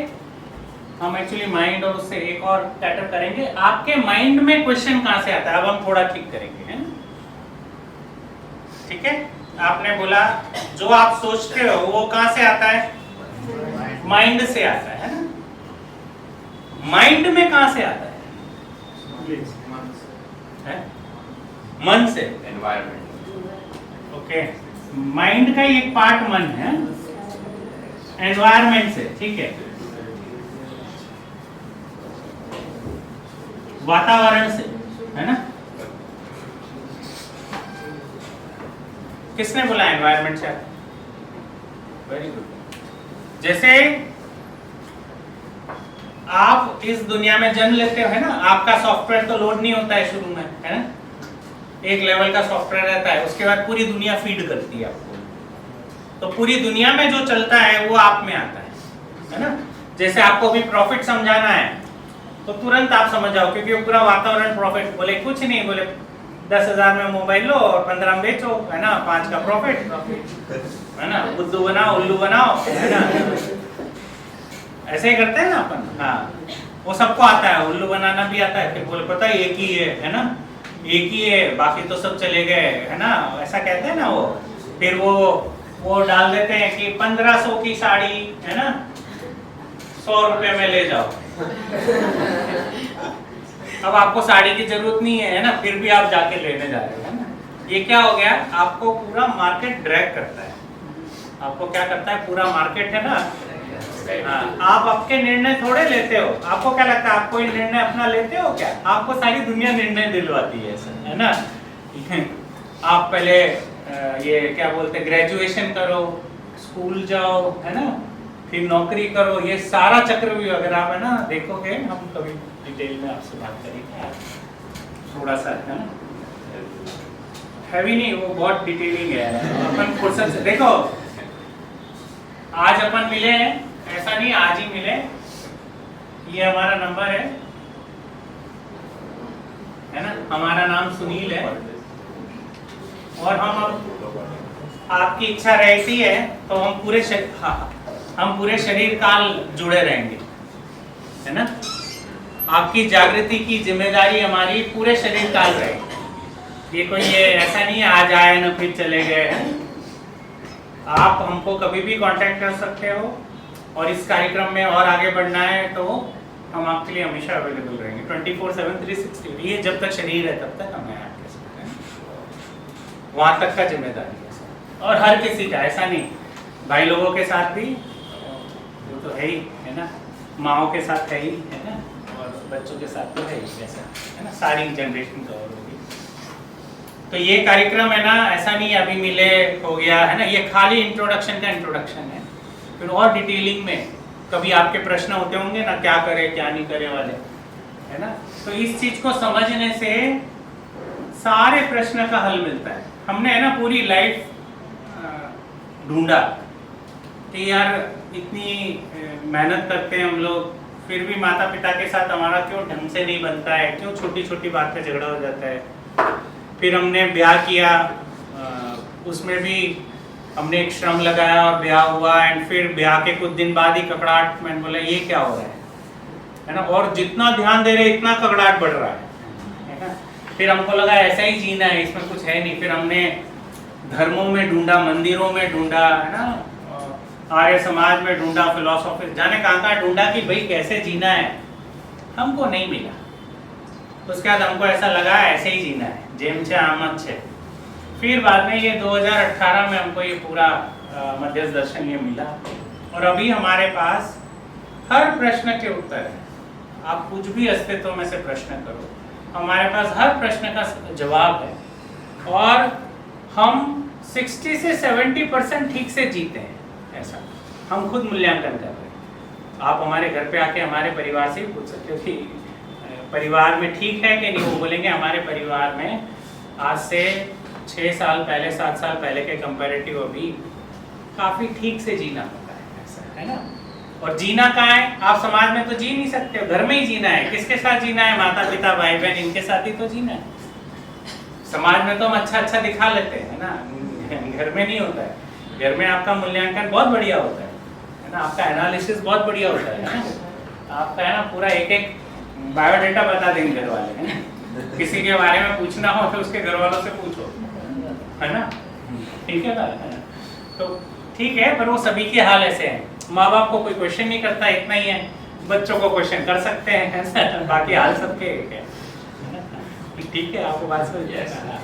हम एक्चुअली माइंड और उससे एक और कैटर करेंगे। आपके माइंड में क्वेश्चन कहाँ से आता है, अब हम थोड़ा ठीक करेंगे, है ना, ठीक है। आपने बोला जो आप सोचते हो वो कहाँ से आता है, माइंड से आता है ना। माइंड में कहाँ से आता है? मन से, एनवायरमेंट। ओके, माइंड का एक पार्ट मन है, एनवायरमेंट से, ठीक है, वातावरण से, है ना। किसने बोला एनवायरमेंट से? Very good. जैसे आप इस दुनिया में जन्म लेते हो, है ना, आपका सॉफ्टवेयर तो लोड नहीं होता है शुरू में, है ना, एक लेवल का सॉफ्टवेयर रहता है, उसके बाद पूरी दुनिया फीड करती है आपको, तो पूरी दुनिया में जो चलता है वो आप में आता है ना। जैसे आपको भी प्रॉफिट समझाना है तो तुरंत आप समझ जाओ, क्योंकि वो पूरा वातावरण प्रॉफिट, बोले कुछ नहीं, बोले 10,000 में मोबाइल लो और 15 में बेचो, है ना, 5 का प्रॉफिट, है ना, बुद्धू बनाओ, उल्लू बनाओ, है ना, ऐसे ही करते हैं ना अपन। हाँ, वो सबको आता है, उल्लू बनाना भी आता है, फिर बोले पता है एक ही है ना, एक ही है, बाकी तो सब चले गए, है ना, ऐसा कहते हैं ना वो। फिर वो डाल देते हैं कि 1500 की साड़ी, है ना, 100 रुपए में ले जाओ। अब आपको साड़ी की जरूरत नहीं है ना, फिर भी आप जाके लेने जा रहे हो, है ना। ये क्या हो गया, आपको पूरा मार्केट ड्रैग करता है, आपको क्या करता है, पूरा मार्केट, है ना। हाँ, आप आपके निर्णय थोड़े लेते हो, आपको क्या लगता है आप कोई निर्णय अपना लेते हो क्या? आपको सारी दुनिया निर्णय दिलवाती है, है ना। आप पहले ये क्या बोलते, ग्रेजुएशन करो, स्कूल जाओ, है ना, फिर नौकरी करो, ये सारा चक्र भी अगर आप, है ना, देखोगे, हम कभी डिटेल में आपसे बात करेंगे, थोड़ा सा, है ना, हैवी नहीं, वो बहुत डिटेलिंग है, अपन फुर्सत से देखो। आज अपन मिले हैं, ऐसा नहीं आज ही मिले, ये हमारा नंबर है ना, हमारा नाम सुनील है, और हम अब आपकी इच्छा रहती है तो हम पूरे हम पूरे शरीर काल जुड़े रहेंगे, है ना। आपकी जागृति की जिम्मेदारी हमारी पूरे शरीर काल रहेगी। ये कोई ये ऐसा नहीं है आज आए ना फिर चले गए, आप हमको कभी भी कांटेक्ट कर सकते हो, और इस कार्यक्रम में और आगे बढ़ना है तो हम आपके लिए हमेशा अवेलेबल रहेंगे 24/7 360। ये जब तक शरीर है तब तक हम हैं आपके साथ हैं, वहाँ तक का जिम्मेदारी है सर। और हर किसी का, ऐसा नहीं, भाई लोगों के साथ भी वो तो है ही, है ना, माओ के साथ है ही, है ना, और बच्चों के साथ तो है ही, ऐसा है ना, सारी जनरेशन कवर होगी। तो ये कार्यक्रम है ना, ऐसा नहीं अभी मिले हो गया है ना, ये खाली इंट्रोडक्शन का इंट्रोडक्शन है। फिर और डिटेलिंग में कभी आपके प्रश्न होते होंगे ना, क्या करे क्या नहीं करे वाले, है ना। तो इस चीज को समझने से सारे प्रश्न का हल मिलता है। हमने है ना पूरी लाइफ ढूंढा कि यार इतनी मेहनत करते हैं हम लोग, फिर भी माता पिता के साथ हमारा क्यों ढंग से नहीं बनता है, क्यों छोटी छोटी बात पे झगड़ा हो जाता है। फिर हमने ब्याह किया, उसमें भी हमने एक श्रम लगाया और ब्याह हुआ, एंड फिर ब्याह के कुछ दिन बाद ही ककड़ाहट, मैंने बोला ये क्या हो रहा है ना, और जितना ध्यान दे रहे इतना ककड़ाहट बढ़ रहा है ना। फिर हमको लगा ऐसा ही जीना है, इसमें कुछ है नहीं। फिर हमने धर्मों में ढूंढा, मंदिरों में ढूंढा, है ना, आर्य समाज में ढूंढा, फिलोसॉफी, जाने कहाँ ढूंढा कि भाई कैसे जीना है, हमको नहीं मिला। उसके बाद हमको ऐसा लगा ऐसे ही जीना है, जेम छे आमद छे। फिर बाद में ये 2018 में हमको ये पूरा मध्यस्थ दर्शन ये मिला, और अभी हमारे पास हर प्रश्न के उत्तर है। आप कुछ भी अस्तित्व में से प्रश्न करो, हमारे पास हर प्रश्न का जवाब है, और हम 60 से 70% ठीक से जीते हैं, ऐसा हम खुद मूल्यांकन कर रहे हैं। आप हमारे घर पे आके हमारे परिवार से भी पूछ सकते हो कि परिवार में ठीक है कि नहीं। वो बोलेंगे हमारे परिवार में आज से 6 साल पहले 7 साल पहले के कंपैरेटिव अभी काफ़ी ठीक से जीना होता है, ऐसा है ना। और जीना कहाँ है, आप समाज में तो जी नहीं सकते हो, घर में ही जीना है। किसके साथ जीना है, माता पिता भाई बहन, इनके साथ ही तो जीना है। समाज में तो हम अच्छा अच्छा दिखा लेते हैं ना, घर में नहीं होता है। घर में आपका मूल्यांकन बहुत बढ़िया होता है ना, आपका एनालिसिस बहुत बढ़िया होता है ना, आपका है ना पूरा एक एक बायोडाटा बता देंगे घर वाले, है ना। किसी के बारे में पूछना हो तो उसके घर वालों से पूछो, है ना, ठीक है ना। तो ठीक है, पर वो सभी के हाल ऐसे हैं। माँ बाप को कोई क्वेश्चन नहीं करता, इतना ही है। बच्चों को क्वेश्चन कर सकते हैं, बाकी हाल सबके एक है, ठीक है, आपको बात समझ जाएगा।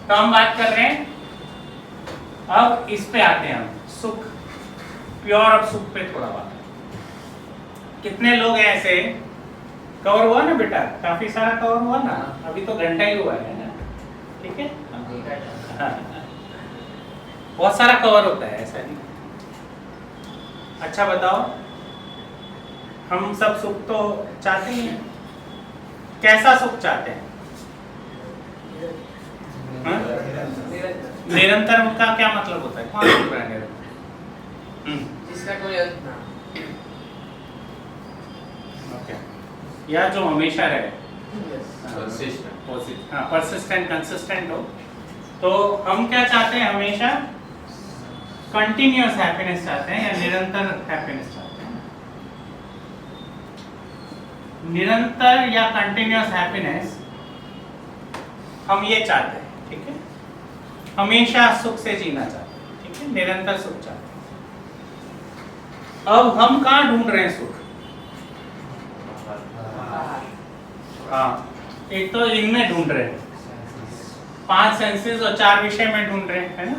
तो हम बात कर रहे हैं, अब इस पे आते हैं हम, सुख, प्योर ऑफ सुख पे थोड़ा बात। कितने लोग हैं ऐसे, कवर हुआ ना बेटा, काफी सारा कवर हुआ ना, अभी तो घंटा ही हुआ है ना, ठीक है। बहुत सारा कवर होता है, ऐसा नहीं। अच्छा बताओ, हम सब सुख तो चाहते ही हैं, कैसा सुख चाहते हैं? निरंतर का क्या मतलब होता है, कौन सुख रहा है निरंतर? जिसका कोई अंत ना, ओके, या जो हमेशा रहे, परसिस्टेंट कंसिस्टेंट हो। तो हम क्या चाहते हैं, हमेशा कंटिन्यूअस हैप्पीनेस चाहते हैं, या निरंतर हैप्पीनेस चाहते हैं? निरंतर या कंटिन्यूअस हैप्पीनेस हम ये चाहते हैं, ठीक है। हमेशा सुख से जीना चाहते हैं, ठीक है, निरंतर सुख चाहते हैं। अब हम कहाँ ढूंढ रहे हैं सुख? हाँ, एक तो इनमें ढूंढ रहे हैं, 5 सेंसेस और 4 विषय में ढूंढ रहे हैं, है ना।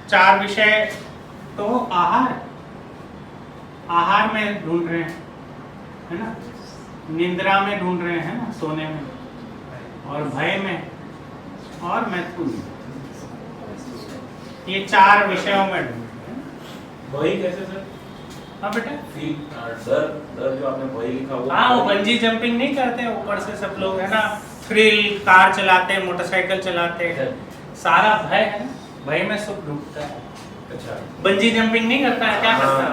4 विषय तो आहार में ढूंढ रहे हैं, है ना, निद्रा में ढूंढ रहे हैं ना, सोने में, और भय में, और मैथुन में। ये 4 विषयों में ढूंढ रहे हैं। वही कैसे सर? हाँ बेटा, डर जो आपने वही लिखा हुआ, हाँ, वो बंजी जंपिंग नहीं करते ऊपर से सब लोग, है ना, थ्रिल, कार चलाते हैं, मोटरसाइकिल चलाते हैं, सारा भय है ना, भय में सुख ढूंढता है। अच्छा, बंजी जंपिंग नहीं करता है, क्या करता है?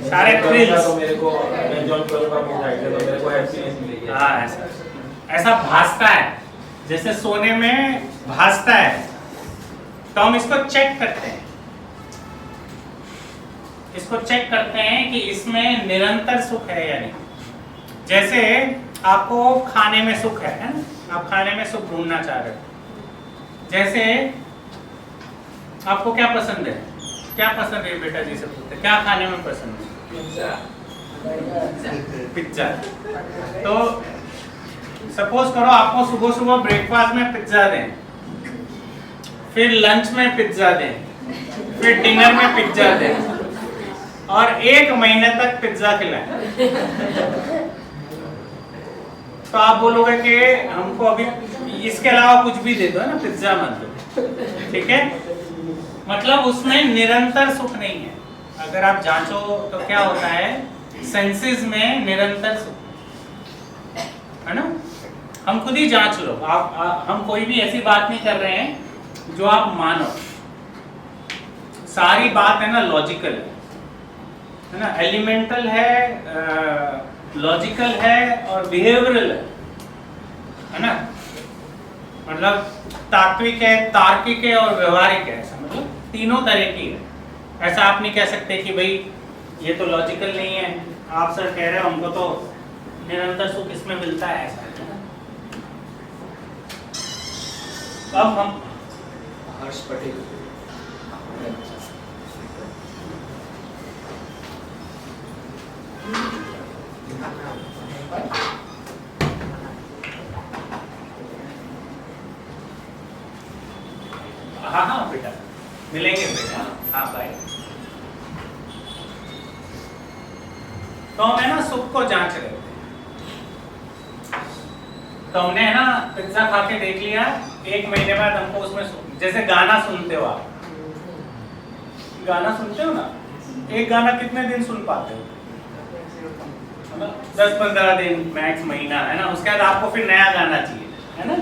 सारे तो थ्रिल्स, मेरे को मैं जॉइन करूंगा तो मेरे को हैप्पीनेस मिलेगी। हाँ, ऐसा भासता है, जैसे सोने में भासता है। तो हम इसको चेक करते हैं, इसको चेक करते हैं कि इसमें निरंतर सुख है या नहीं। जैसे आपको खाने में सुख है ना, आप खाने में सुख ढूंढना चाह रहे हो। जैसे आपको क्या पसंद है, क्या पसंद है बेटा जी से पूछते, क्या खाने में पसंद है? पिज्जा। तो सपोज करो आपको सुबह सुबह ब्रेकफास्ट में पिज्जा दें, फिर लंच में पिज्जा दें, फिर डिनर में पिज्जा दें और 1 महीने तक पिज्जा खिलाएं, तो आप बोलोगे कि हमको अभी इसके अलावा कुछ भी दे दो, है ना, पिज्जा मत दो। ठीक है, मतलब उसमें निरंतर सुख नहीं है। अगर आप जांचो तो क्या होता है, सेंसेस में निरंतर सुख है ना। हम खुद ही जांच लो, हम कोई भी ऐसी बात नहीं कर रहे हैं जो आप मानो। सारी बात है ना लॉजिकल है ना, एलिमेंटल है, लॉजिकल है और बिहेवियरल है ना। मतलब तात्विक है, तार्किक है और व्यवहारिक है, ऐसा मतलब तीनों तरह की है। ऐसा आप नहीं कह सकते कि भाई ये तो लॉजिकल नहीं है, आप सर कह रहे हो हमको तो निरंतर सुख इसमें मिलता है, ऐसा है ना। अब हम हर्ष पटेल हाँ हाँ बेटा मिलेंगे बेटा, हाँ बाय। तो हमें ना सुख को जांच रहे थे, तो हमने है ना पिज्जा खा के देख लिया, 1 महीने बाद हमको उसमें जैसे गाना सुनते हो आप, गाना सुनते हो ना, एक गाना कितने दिन सुन पाते हो, 10-15 दिन मैक्स, महीना, है ना। उसके बाद आपको फिर नया गाना चाहिए, है ना।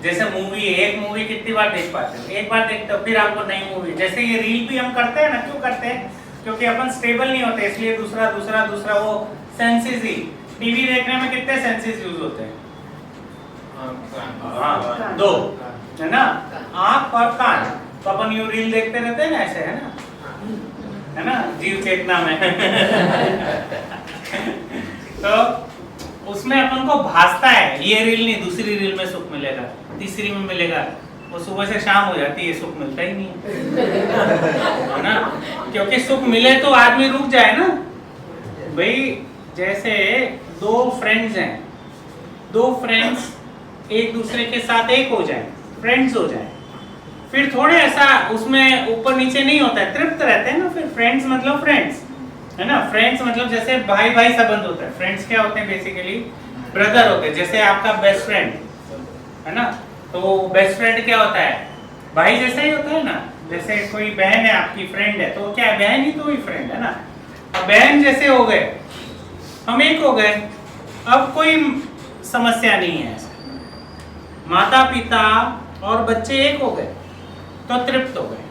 जैसे मूवी, एक मूवी कितनी बार देख पाते हो, एक बार देखते हो, फिर आपको नई मूवी। जैसे ये रील भी हम करते हैं ना, क्यों करते हैं, क्योंकि अपन स्टेबल नहीं होते, इसलिए दूसरा दूसरा दूसरा वो सेंसेस ही। टीवी देखने में कितने सेंसेस यूज होते हैं, हाँ 2, है ना, आँख और कान। तो अपन यू रील देखते रहते हैं ना, ऐसे, है ना, जीव चेतना में तो उसमें अपन को भासता है ये रील नहीं, दूसरी रील में सुख मिलेगा, तीसरी में मिलेगा, वो सुबह से शाम हो जाती है, सुख मिलता ही नहीं है ना। क्योंकि सुख मिले तो आदमी रुक जाए ना भाई। जैसे 2 फ्रेंड्स हैं, 2 फ्रेंड्स एक दूसरे के साथ एक हो जाए, फ्रेंड्स हो जाए, फिर थोड़े ऐसा उसमें ऊपर नीचे नहीं होता है, तृप्त रहते हैं ना। फिर फ्रेंड्स मतलब फ्रेंड्स, है ना। फ्रेंड्स मतलब जैसे भाई भाई संबंध होता है। फ्रेंड्स क्या होते हैं, बेसिकली ब्रदर होते हैं। जैसे आपका बेस्ट फ्रेंड है ना, तो बेस्ट फ्रेंड क्या होता है, भाई जैसा ही होता है ना। जैसे कोई बहन है आपकी, फ्रेंड है, तो क्या है, बहन ही तो ही फ्रेंड है ना। अब बहन जैसे हो गए, हम एक हो गए, अब कोई समस्या नहीं है। माता पिता और बच्चे एक हो गए तो तृप्त हो गए,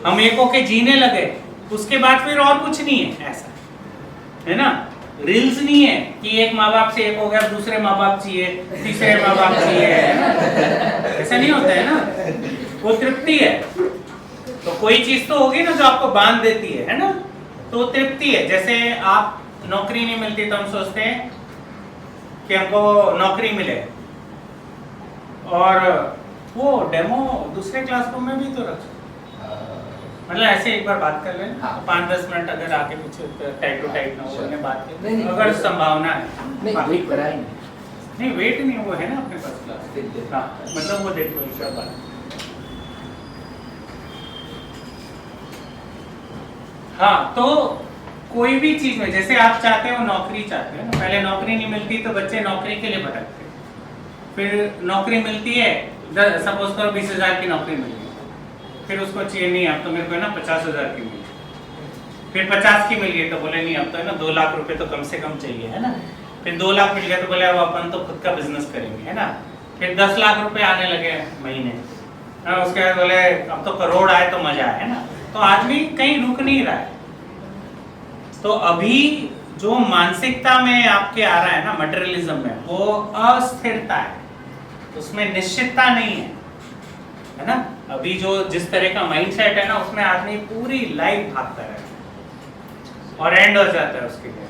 हम एक होके जीने लगे, उसके बाद फिर और कुछ नहीं है, ऐसा है ना। रील्स नहीं है कि एक माँ बाप से एक हो गया, दूसरे माँ बाप चाहिए, तीसरे माँ बाप चाहिए, ऐसा नहीं होता है ना। वो तृप्ति है। तो कोई चीज तो होगी ना जो आपको बांध देती है ना, तो तृप्ति है। जैसे आप नौकरी नहीं मिलती तो हम सोचते हैं कि हमको नौकरी मिले, और वो डेमो दूसरे क्लासरूम में भी तो रखो, मतलब ऐसे एक बार बात कर लें, हाँ। 5-10 मिनट अगर आगे पीछे टाइप टू टाइप ना हो, उन्हें बात नहीं, करें अगर संभावना है। नहीं बाकी- वेट कराएंगे, नहीं वेट नहीं, वो है ना अपने पास क्लास, हाँ मतलब वो देख लो इंशाल्लाह। हाँ, तो कोई भी चीज में जैसे आप चाहते हो, नौकरी चाहते हो ना, पहले नौकरी नहीं मिलती तो बच्चे नौकरी के लिए भटकते, फिर नौकरी मिलती है, सपोज करो 20,000 की नौकरी मिल गई, फिर उसको चाहिए नहीं अब तो मेरे को है ना 50,000 की मिल गई, फिर 50 की मिल गई तो बोले नहीं अब तो है ना 2 लाख रुपए तो कम से कम चाहिए, है ना। फिर 2 लाख मिल गया तो बोले अब अपन तो खुद का बिजनेस करेंगे, है ना। फिर 10 लाख रुपए आने लगे महीने, उसके बाद बोले अब तो करोड़ आए तो मजा है ना। तो आदमी कहीं रुक नहीं रहा है। तो अभी जो मानसिकता में आपके आ रहा है ना, मटेरियलिज्म में, वो अस्थिरता है, उसमें निश्चितता नहीं है ना। अभी जो जिस तरह का माइंडसेट है ना, उसमें आदमी पूरी लाइफ भागता रहता है और एंड हो जाता है उसके लिए।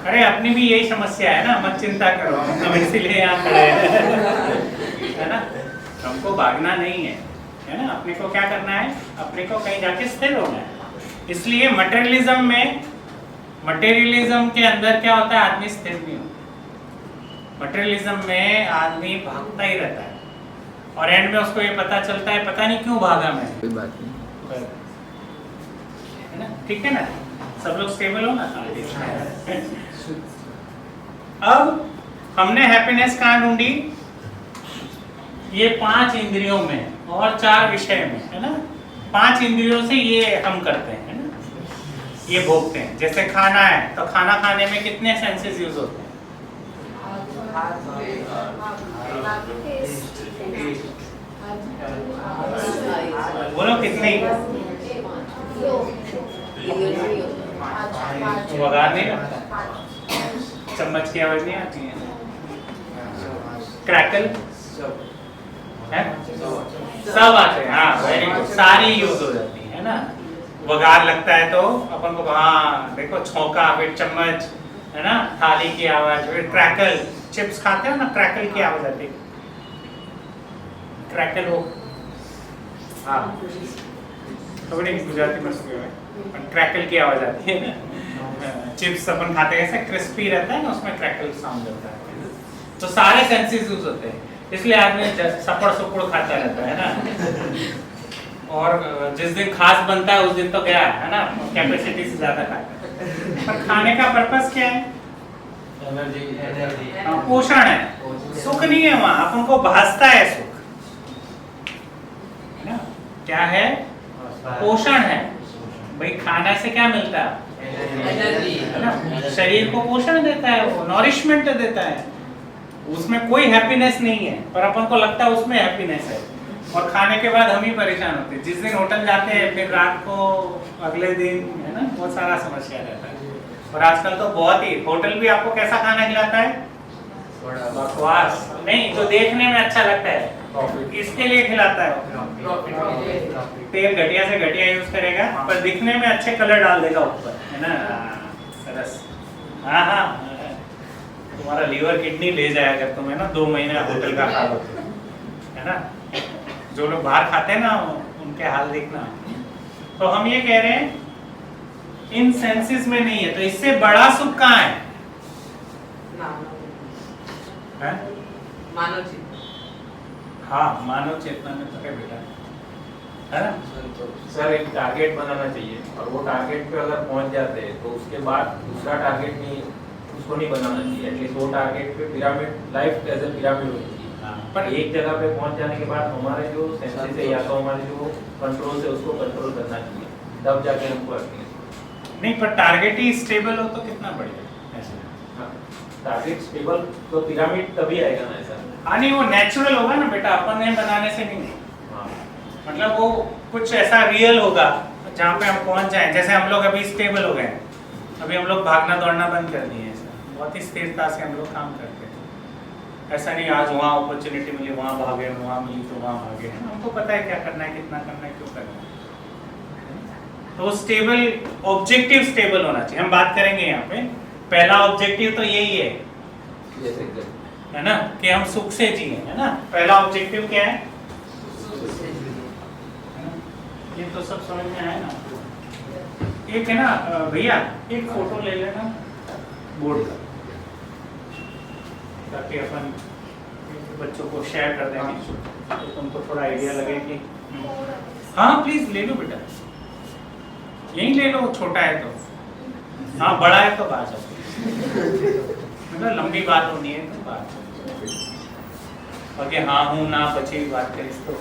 अरे अपनी भी यही समस्या है ना, मत चिंता करो, हम इसीलिए यहाँ खड़े हैं, है ना। हमको भागना नहीं है, है ना, अपने को क्या करना है, अपने को कहीं जाके स्थिर होना है। इसलिए मटेरियलिज्म के अंदर क्या होता है, आदमी स्थिर नहीं होता। मटेरियलिज्म में आदमी भागता ही रहता है और एंड में उसको ये पता चलता है पता नहीं क्यों भागा मैं। कोई बात नहीं। है ना, ठीक है ना, सब लोग स्टेबल हो ना। अब हमने हैप्पीनेस कहाँ ढूंढी, ये 5 इंद्रियों में और 4 विषय में, है ना। 5 इंद्रियों से ये हम करते हैं, है ना, ये भोगते हैं। जैसे खाना है तो खाना खाने में कितने सेंसेस यूज होते हैं, बोलो कितने। वगार नहीं लगता, चम्मच की आवाज नहीं आती है, क्रैकल है, सब आते हैं। हाँ वेरी गुड, सारी यूज हो जाती है ना। वगार लगता है तो अपन को हाँ देखो, छौंका, फिर चम्मच, है ना, थाली की आवाज, फिर क्रैकल, चिप्स खाते हो ना, क्रैकल की आवाज आती है, क्रैकल हो। हाँ खबर नहीं गुजराती में क्रैकल की आवाज आती है ना। चिप्स अपन खाते हैं, ऐसे क्रिस्पी रहता है ना, उसमें क्रैकल साउंड होता है। तो सारे सेंसेस यूज होते हैं, इसलिए आदमी सपड़ सुपड़ खाता रहता है ना। और जिस दिन खास बनता है उस दिन तो क्या है ना, कैपेसिटी से ज्यादा खाता है। पर खाने का पर्पस क्या है, एनर्जी। पोषण है, सुख नहीं है वहाँ, अपन को भासता है सुख, है ना। क्या है, पोषण है। भाई खाना से क्या मिलता है, है ना, शरीर को पोषण देता है, वो नॉरिशमेंट देता है, उसमें कोई हैप्पीनेस नहीं है, पर अपन को लगता है उसमें हैप्पीनेस है। और खाने के बाद हम ही परेशान होते हैं, जिस दिन होटल जाते हैं फिर रात को अगले दिन, है ना, बहुत सारा समस्या रहता है। और आजकल तो बहुत ही, होटल भी आपको कैसा खाना खिलाता है, बकवास नहीं, जो देखने में अच्छा लगता है इसके लिए खिलाता है। तेल घटिया से घटिया यूज करेगा, पर दिखने में अच्छे कलर डाल देगा ऊपर, है ना, सरस। हाँ हाँ, तुम्हारा लीवर किडनी ले जाएगा अगर तुम, है ना, 2 महीने होटल का खा लो, है ना। जो लोग बाहर खाते हैं ना उनके हाल देखना। तो हम ये कह रहे हैं इन सेंसेस में नहीं है, तो इससे बड़ा सुख कहाँ है, मानव चेतना। हाँ मानव चेतना में तो है बेटा, है ना। सर एक टारगेट बनाना चाहिए, और वो टारगेट पे अगर पहुंच जाते हैं तो उसके बाद दूसरा टारगेट नहीं, उसको नहीं बनाना चाहिए। एटलीस्ट वो टारगेट पे pyramid, life as a pyramid होनी चाहिए। पर एक जगह पे पहुंच जाने के बाद हमारे जो सेंसेस है या तो हमारे जो कंट्रोल है उसको कंट्रोल करना चाहिए, तब जाके हमको हैप्पीनेस। नहीं, पर टारगेट ही स्टेबल हो तो कितना बढ़िया ऐसे। टारगेट स्टेबल तो पिरामिड तभी आएगा ना ऐसा। हाँ नहीं, वो नेचुरल होगा ना बेटा, अपन ने बनाने से नहीं। हाँ मतलब वो कुछ ऐसा रियल होगा जहाँ पे हम पहुँच जाएं। जैसे हम लोग अभी स्टेबल हो गए, अभी हम लोग भागना दौड़ना बंद कर दिए, बहुत ही स्थिरता से हम लोग काम करते हैं। ऐसा नहीं आज वहाँ अपॉर्चुनिटी मिली वहाँ भागे, वहाँ मिली तो वहाँ भागे, हमको पता है क्या करना है, कितना करना है, क्यों करना है। तो स्टेबल, ऑब्जेक्टिव स्टेबल होना चाहिए। हम बात करेंगे यहाँ पे, पहला ऑब्जेक्टिव तो यही है, है ना, कि हम सुख से जिए, है ना। पहला ऑब्जेक्टिव क्या है, ये तो सब समझ में आया ना। एक है ना भैया, एक फोटो ले लेना बोर्ड का, ताकि अपन बच्चों को शेयर कर देंगे तो तुमको थोड़ा आइडिया लगे कि हाँ प्लीज ले लो बेटा, यही ले लो, छोटा है तो, हाँ बड़ा है तो बात है, मतलब लंबी बात होनी है तो बात है, हाँ हूँ ना बची बात करिस तो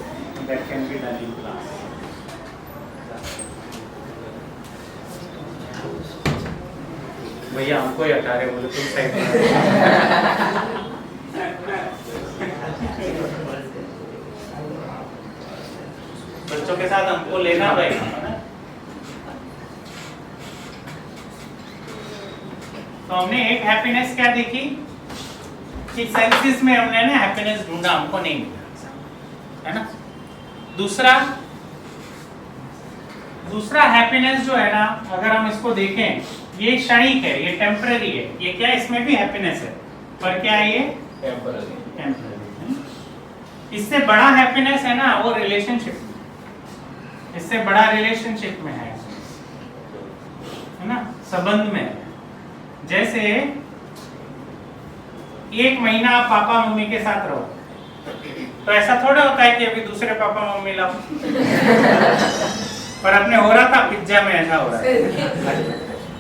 that can be done in class. भैया हमको ही हटा रहे, बोले तुम सही। बच्चों के साथ हमको लेना भाई, है ना। तो हमने एक हैप्पीनेस क्या देखी कि सेंसेस में हमने ना हैप्पीनेस ढूंढा, हमको नहीं मिला, है ना। दूसरा हैप्पीनेस जो है ना, अगर हम इसको देखें, ये क्षणिक है, ये टेम्पररी है। ये क्या, इसमें भी हैप्पीनेस है, पर क्या है ये टेम्पररी। इससे बड़ा हैप्पीनेस है ना वो रिलेशनशिप, इससे बड़ा रिलेशनशिप में है ना, संबंध में है। जैसे 1 महीना आप पापा मम्मी के साथ रहो, तो ऐसा थोड़ा होता है कि अभी दूसरे पापा मम्मी लाओ। पर अपने हो रहा था पिज्जा में, ऐसा हो रहा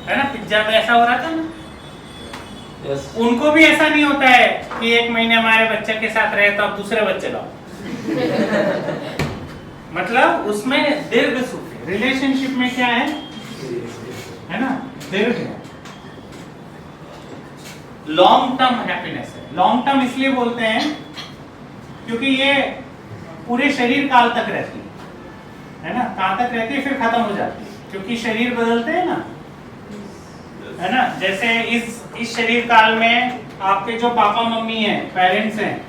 है ना, पिज्जा में ऐसा हो रहा था ना। Yes. उनको भी ऐसा नहीं होता है कि 1 महीने हमारे बच्चे के साथ रहे तो अब दूसरे बच्चे लाओ। मतलब उसमें दीर्घ सुख है। रिलेशनशिप में क्या है ना, दीर्घ है, लॉन्ग टर्म हैप्पीनेस है। लॉन्ग टर्म इसलिए बोलते हैं क्योंकि ये पूरे शरीर काल तक रहती है ना, काल तक रहती है फिर खत्म हो जाती है, क्योंकि शरीर बदलते हैं ना, है ना। जैसे इस शरीर काल में आपके जो पापा मम्मी हैं, पेरेंट्स हैं,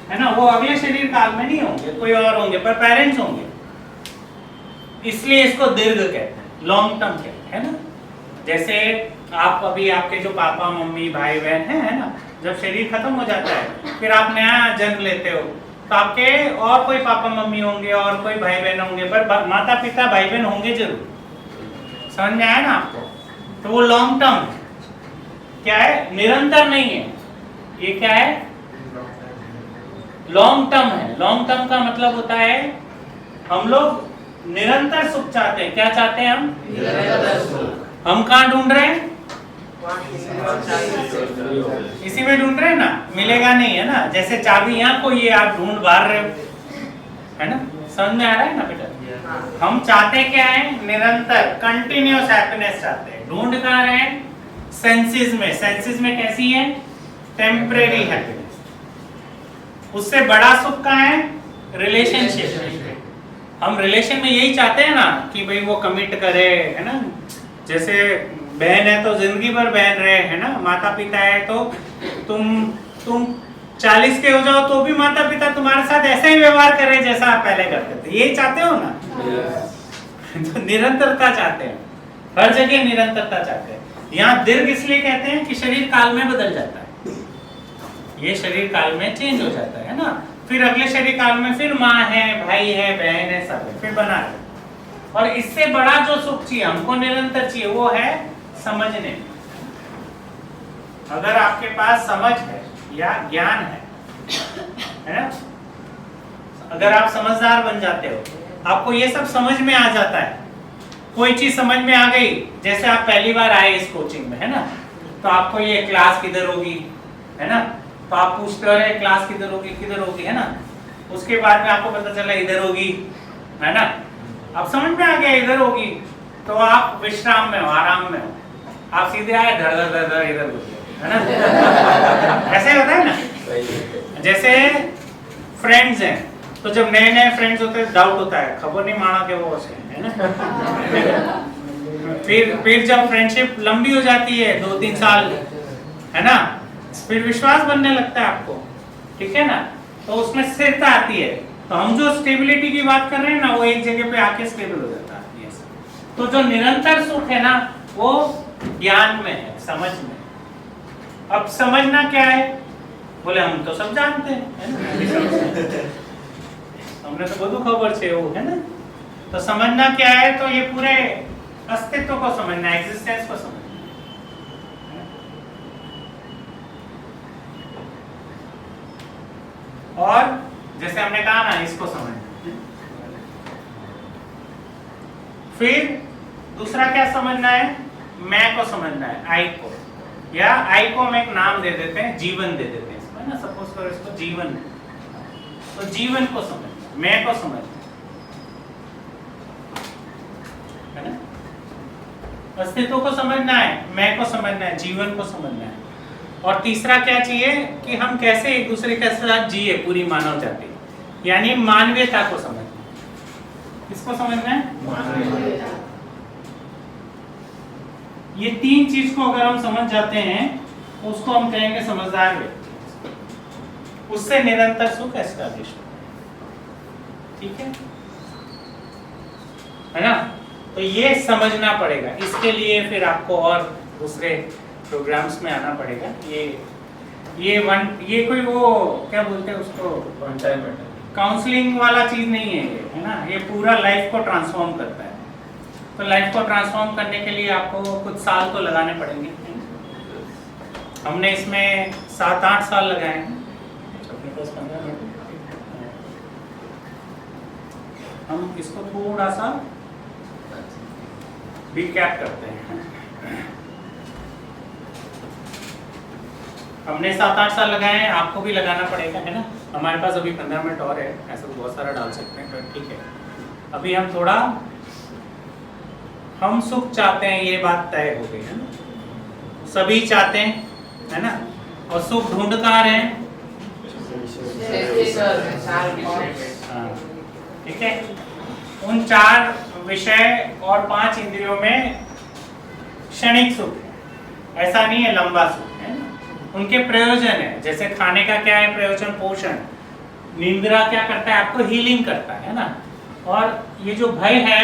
है ना, वो अगले शरीर काल में नहीं होंगे, कोई और होंगे, पर पेरेंट्स होंगे। इसलिए इसको दीर्घ कहते हैं, लॉन्ग टर्म कहते हैं, है ना। जैसे आप अभी आपके जो पापा मम्मी भाई बहन है ना, जब शरीर खत्म हो जाता है फिर आप नया जन्म लेते हो, तो आपके और कोई पापा मम्मी होंगे और कोई भाई बहन होंगे, पर माता पिता भाई बहन होंगे जरूर। समझ में आया ना आपको? तो वो लॉन्ग टर्म है, क्या है, निरंतर नहीं है। ये क्या है, लॉन्ग टर्म है। लॉन्ग टर्म का मतलब होता है हम लोग निरंतर सुख चाहते हैं। क्या चाहते हैं हम? निरंतर सुख। हम कहाँ ढूंढ रहे हैं? इसी में ढूंढ रहे हैं ना, मिलेगा नहीं, है ना। जैसे चाबी यहाँ को, ये आप ढूंढ बाहर रहे हो, है ना। समझ में आ रहा है ना बेटा? हम चाहते क्या है? निरंतर कंटिन्यूअस हैप्पीनेस चाहते हैं। ढूंढ कहाँ रहे हैं? सेंसेस में। सेंसेस में कैसी है? Temporary happiness. उससे बड़ा सुख कहाँ है? रिलेशनशिप। हम रिलेशन में यही चाहते हैं ना कि भाई वो कमिट करे, है ना। जैसे बहन है तो जिंदगी भर बहन रहे, है ना। माता पिता है तो तुम 40 के हो जाओ तो भी माता पिता तुम्हारे साथ ऐसा ही व्यवहार करे जैसा आप पहले करते थे। यही चाहते हो ना? तो निरंतरता चाहते हैं, हर जगह निरंतरता चाहते हैं। यहाँ दीर्घ इसलिए कहते हैं कि शरीर काल में बदल जाता है, ये शरीर काल में चेंज हो जाता है ना। फिर अगले शरीर काल में फिर माँ है, भाई है, बहन है, सब है, फिर बना है। और इससे बड़ा जो सुख चाहिए हमको, निरंतर चाहिए, वो है समझने। अगर आपके पास समझ है या ज्ञान है ना, अगर आप समझदार बन जाते हो, आपको ये सब समझ में आ जाता है। कोई चीज समझ में आ गई, जैसे आप पहली बार आए इस कोचिंग में, है ना, तो आपको ये क्लास किधर होगी, है ना, तो आप पूछते हो रहे क्लास किधर होगी, किधर होगी, है ना। उसके बाद में आपको पता चला इधर होगी, है ना। अब समझ में आ गया इधर होगी, तो आप विश्राम में हो, आराम में हो। आप सीधे आए धड़ धड़ धड़ धड़ इधर घुस गए, है ना। ऐसे होता है ना। जैसे फ्रेंड्स हैं, तो जब नए नए फ्रेंड्स होते हैं डाउट होता है, खबर नहीं माना के वो से, है ना। फिर जब फ्रेंडशिप लंबी हो जाती है 2-3 साल, है ना, फिर विश्वास बनने लगता है आपको, ठीक है ना। तो उसमें स्थिरता आती है। तो हम जो स्टेबिलिटी की बात कर रहे हैं ना, वो एक जगह पे आके स्टेबल हो जाता है। तो जो निरंतर सुख है ना, वो ज्ञान में है, समझ में। अब समझना क्या है? बोले हम तो सब जानते हैं, है ना? हमने तो बहुत खबर से वो, है ना। तो समझना क्या है? तो ये पूरे अस्तित्व को समझना, एग्जिस्टेंस को समझना। और जैसे हमने कहा ना, इसको समझना। फिर दूसरा क्या समझना है? मैं को समझना है, आई को। या आई को हम एक नाम दे देते हैं, जीवन दे देते हैं इसमें ना। सपोज करो इसको जीवन, तो जीवन को समझना, मैं को समझना, है ना। अस्तित्व को समझना है, मैं को समझना है, जीवन को समझना है। और तीसरा क्या चाहिए कि हम कैसे एक दूसरे के साथ जिए, पूरी मानव जाति, यानी मानवीयता को समझना। किसको समझना है? मानवीयता। ये 3 चीज को अगर हम समझ जाते हैं तो उसको हम कहेंगे समझदार व्यक्ति। उससे निरंतर सुख एस्टैब्लिश होगा, ठीक है ना। तो ये समझना पड़ेगा। इसके लिए फिर आपको और दूसरे प्रोग्राम्स में आना पड़ेगा। ये कोई वो क्या बोलते हैं उसको, वन टाइम काउंसलिंग वाला चीज नहीं है ये, है ना, ये पूरा लाइफ को ट्रांसफॉर्म करता है। तो लाइफ को ट्रांसफॉर्म करने के लिए आपको कुछ साल तो लगाने पड़ेंगे। हमने इसमें 7-8 साल लगाए हैं। अपने पास 15 मिनट, हम इसको थोड़ा सा रिकैप करते हैं। हमने 7-8 साल लगाए हैं, आपको भी लगाना पड़ेगा, है ना। हमारे पास अभी 15 मिनट और है, ऐसा तो बहुत सारा डाल सकते हैं, तो ठीक है। अभी हम थोड़ा, हम सुख चाहते हैं, ये बात तय हो गई है ना, सभी चाहते हैं, है ना। और सुख ढूंढ कहाँ रहे हैं? हाँ, ठीक है। उन 4 विषय और 5 इंद्रियों में क्षणिक सुख है, ऐसा नहीं है लंबा सुख, है ना। उनके प्रयोजन है, जैसे खाने का क्या है प्रयोजन, पोषण। निंद्रा क्या करता है, आपको हीलिंग करता है ना। और ये जो भय है,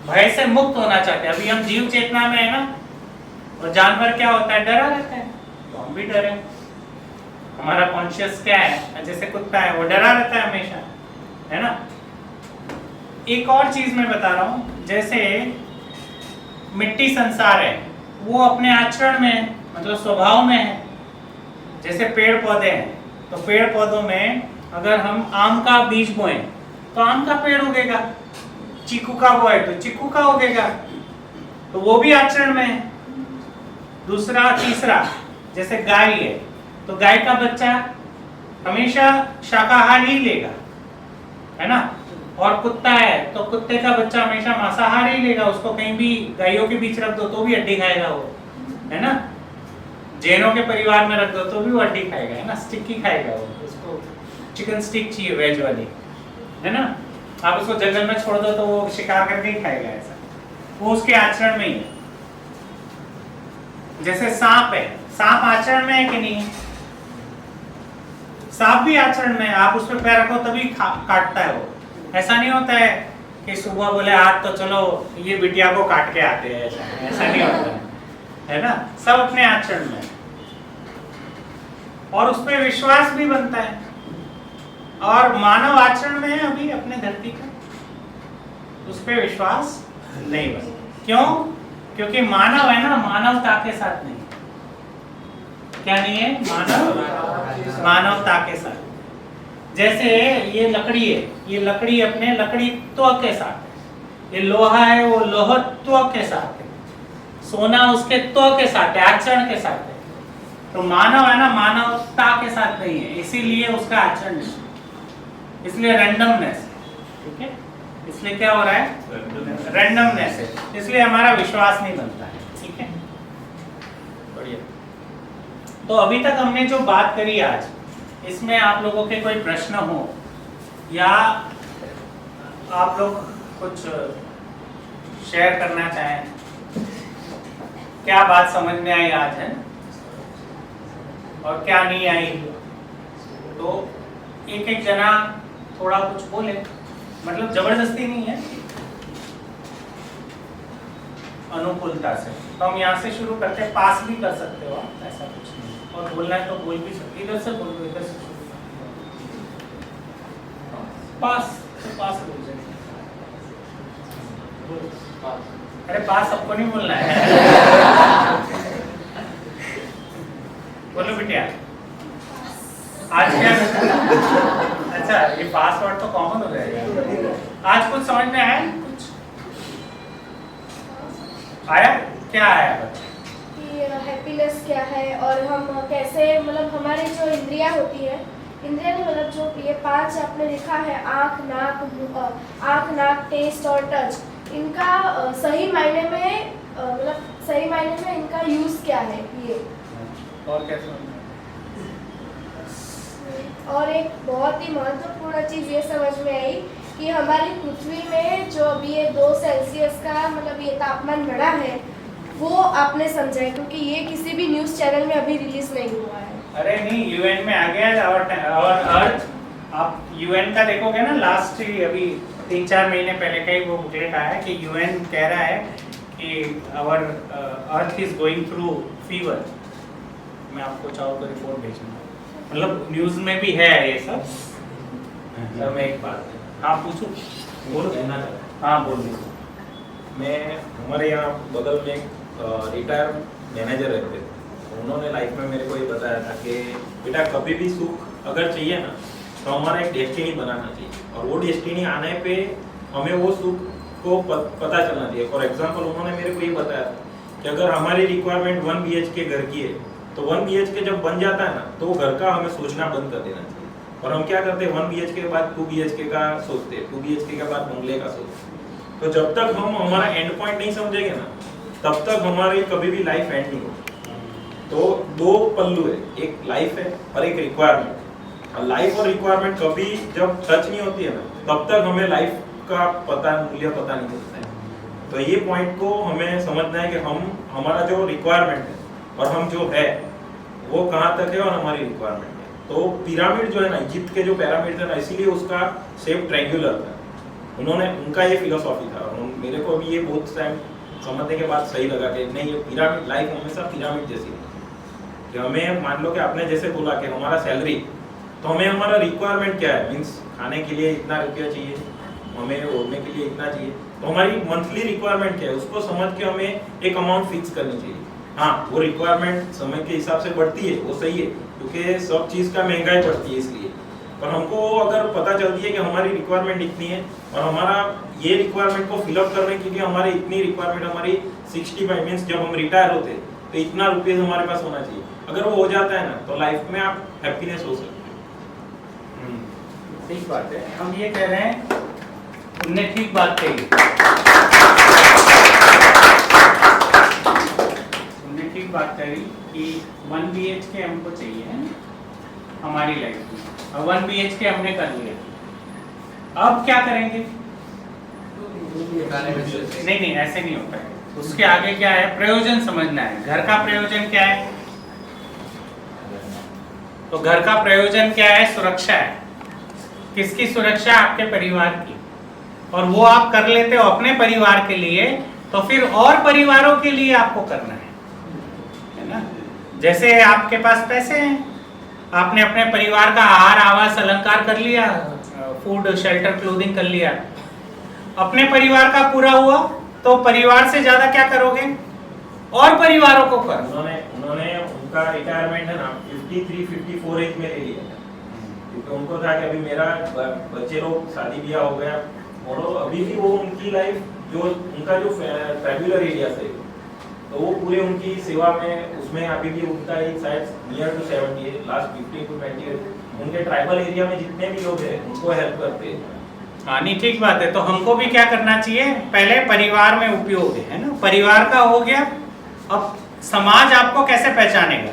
भय से मुक्त होना चाहते हैं। अभी हम जीव चेतना में है ना, और जानवर क्या होता है, डरा रहता है, तो हम भी डरे। हमारा कॉन्शियस क्या है, जैसे कुत्ता है, वो डरा रहता है हमेशा, है ना। एक और चीज मैं बता रहा हूं, जैसे मिट्टी संसार है, वो अपने आचरण में, मतलब स्वभाव में है। जैसे पेड़ पौधे हैं, तो पेड़ पौधों में अगर हम आम का बीज बोएं तो आम का पेड़ उगेगा, चीकू का बोए तो चीकू का उगेगा, तो वो भी आचरण में है। दूसरा, तीसरा, जैसे गाय है, तो गाय का बच्चा हमेशा शाकाहार ही लेगा, है ना। और कुत्ता है, तो कुत्ते का बच्चा हमेशा मांसाहार ही लेगा। उसको कहीं भी गायों के बीच रख दो तो भी हड्डी खाएगा वो, है ना। जैनों के परिवार में रख दो तो भी वो हड्डी खाएगा, है ना, स्टिक ही खाएगा वो। उसको चिकन स्टिक चाहिए, वेज वाली, है ना। आप उसको जंगल में छोड़ दो तो वो शिकार करके ही खाएगा, ऐसा वो उसके आचरण में ही है। जैसे सांप है, सांप आचरण में है कि नहीं? सांप भी आचरण में है, आप उस पर पैर रखो तभी काटता है वो। ऐसा नहीं होता है कि सुबह बोले आज तो चलो ये बिटिया को काट के आते हैं, ऐसा नहीं होता है ना। सब अपने आचरण में, और उस पर विश्वास भी बनता है। और मानव आचरण में है अभी अपने धरती का, उस पर विश्वास नहीं बना। क्यों? क्योंकि मानव है ना, मानवता के साथ नहीं। क्या नहीं है? मानवता के साथ। जैसे ये लकड़ी है, ये लकड़ी अपने लकड़ीत्व के साथ है। ये लोहा है, वो लोहत्व के साथ है। सोना उसके त्व के साथ है, आचरण के साथ है। तो मानव है ना, मानवता के साथ नहीं है, इसीलिए उसका आचरण नहीं, इसलिए रैंडमनेस, ठीक है। इसलिए क्या हो रहा है? रैंडमनेस है, इसलिए हमारा विश्वास नहीं बनता है, ठीक है। बढ़िया। तो अभी तक हमने जो बात करी आज, इसमें आप लोगों के कोई प्रश्न हो या आप लोग कुछ शेयर करना चाहें, क्या बात समझ में आई आज, है और क्या नहीं आई, तो एक एक जना थोड़ा कुछ बोले, मतलब जबरदस्ती नहीं है, अनुकूलता से। तो हम यहाँ से शुरू करते हैं, पास भी कर सकते हो आप, ऐसा कुछ नहीं, और बोलना है तो बोल भी सकते, इधर से बोल दो, इधर से शुरू पास, तो पास बोल जाए। अरे पास सबको नहीं बोलना है। बोलो बिटिया, आज क्या? अच्छा, ये पासवर्ड तो कॉमन हो जाएगा। आज कुछ समझ में आया? कुछ आया? क्या आया बच्चा? हैप्पीनेस क्या है, और हम कैसे, मतलब हमारी जो इंद्रियां होती है, इंद्रिया नहीं, मतलब जो ये 5 आपने लिखा है, आँख, नाक, टेस्ट और टच, इनका सही मायने में, मतलब सही मायने में इनका यूज क्या है ये। और क्या समझ में? और एक बहुत ही महत्वपूर्ण चीज़ ये समझ में आई कि हमारी पृथ्वी में जो अभी ये 2 सेल्सियस का मतलब ये तापमान बढ़ा है, वो आपने समझा है, क्योंकि ये किसी भी न्यूज़ चैनल में अभी रिलीज नहीं हुआ है। अरे नहीं, यूएन में आ गया है। और अर्थ, आप यूएन का देखोगे ना, लास्ट अभी 3-4 महीने पहले का ही वो बुकलेट आया है कि यूएन कह रहा है कि our earth is going through fever. मैं आपको चाहो तो रिपोर्ट भेजूंगा, मतलब न्यूज़ में भी है ये सब, सर मैं एक बात हाँ पूछो, बोलो। कहना चाहता हाँ बोलिए। हूँ। मैं हमारे यहाँ बगल में एक रिटायर मैनेजर रहते थे। उन्होंने लाइफ में मेरे को ये बताया था कि बेटा कभी भी सुख अगर चाहिए ना तो हमारा एक डेस्टिनी बनाना चाहिए, और वो डेस्टिनी आने पे हमें वो सुख को पता चलना चाहिए। फॉर एग्जांपल उन्होंने मेरे को ये बताया था कि अगर हमारी रिक्वायरमेंट 1 BHK घर की है तो 1 BHK जब बन जाता है ना तो वो घर का हमें सोचना बंद कर देना चाहिए। और हम क्या करते हैं 1 BHK के बाद 2 BHK का सोचते हैं, 2 BHK के बाद बंगले का सोचते हैं। तो जब तक हम हमारा एंड पॉइंट नहीं समझेंगे ना तब तक हमारी कभी भी लाइफ एंड नहीं होगी। तो दो पल्लू है, एक लाइफ है और एक रिक्वायरमेंट। और लाइफ और रिक्वायरमेंट कभी जब टच नहीं होती है ना तब तक हमें लाइफ का मूल्य पता नहीं चलता है। तो ये पॉइंट को हमें समझना है कि हम हमारा जो रिक्वायरमेंट है और हम जो है वो कहाँ तक है और हमारी रिक्वायरमेंट है। तो पिरामिड जो है ना, इजिप्ट के जो पिरामिड थे ना, इसीलिए उसका शेप ट्रायंगुलर था। उन्होंने उनका ये फिलोसॉफी था। और मेरे को भी ये बहुत टाइम समझने के बाद सही लगा कि नहीं, ये पिरामिड लाइफ हमेशा पिरामिड जैसी है। कि हमें मान लो कि आपने जैसे बोला कि हमारा सैलरी, तो हमें हमारा रिक्वायरमेंट क्या है, मीन्स खाने के लिए इतना रुपया चाहिए, हमें ओढ़ने के लिए इतना चाहिए। तो हमारी मंथली रिक्वायरमेंट क्या है उसको समझ के हमें एक अमाउंट फिक्स करनी चाहिए। हाँ, वो रिक्वायरमेंट समय के हिसाब से बढ़ती है, वो सही है, क्योंकि सब चीज़ का महंगाई बढ़ती है इसलिए। पर हमको अगर पता चलती है कि हमारी रिक्वायरमेंट इतनी है और हमारा ये रिक्वायरमेंट को फिलअप करने के लिए हमारी इतनी रिक्वायरमेंट, हमारी 65 मीन्स जब हम रिटायर होते तो इतना रुपये हमारे पास होना चाहिए। अगर वो हो जाता है ना तो लाइफ में आप हैप्पीनेस हो सकते हैं। ठीक बात है। हम ये कह रहे हैं, उनने ठीक बात कही, उनने ठीक बात कही कि 1 BHK हमको चाहिए है हमारी लाइफ में, और 1 BHK हमने कर लिया। अब क्या करेंगे? नहीं नहीं, ऐसे नहीं होता है। उसके आगे क्या है, प्रयोजन समझना है। घर का प्रयोजन क्या है? तो घर का प्रयोजन क्या है? सुरक्षा है। किसकी सुरक्षा? आपके परिवार की। और वो आप कर लेते हो अपने परिवार के लिए, तो फिर और परिवारों के लिए आपको करना है ना। जैसे आपके पास पैसे हैं, आपने अपने परिवार का आहार आवास अलंकार कर लिया, फूड शेल्टर क्लोथिंग कर लिया, अपने परिवार का पूरा हुआ, तो परिवार से ज्यादा क्या करोगे? और परिवारों को करो। उन्होंने उनका रिटायरमेंट है ना 53-54 एज में ले लिया, क्योंकि उनको था कि अभी मेरा बच्चे लोग शादी ब्याह हो गया, और अभी भी वो उनकी लाइफ जो उनका जो ट्राइबल एरिया से, तो वो पूरे उनकी सेवा में उसमें अभी भी उनका एक शायद नियर टू 70 है, लास्ट 15 to 20 ईयर उनके ट्राइबल एरिया में जितने भी लोग हैं उनको हेल्प करते हैं। हाँ नहीं, ठीक बात है। तो हमको भी क्या करना चाहिए? पहले परिवार में उपयोग है ना, परिवार का हो गया। अब समाज आपको कैसे पहचानेगा?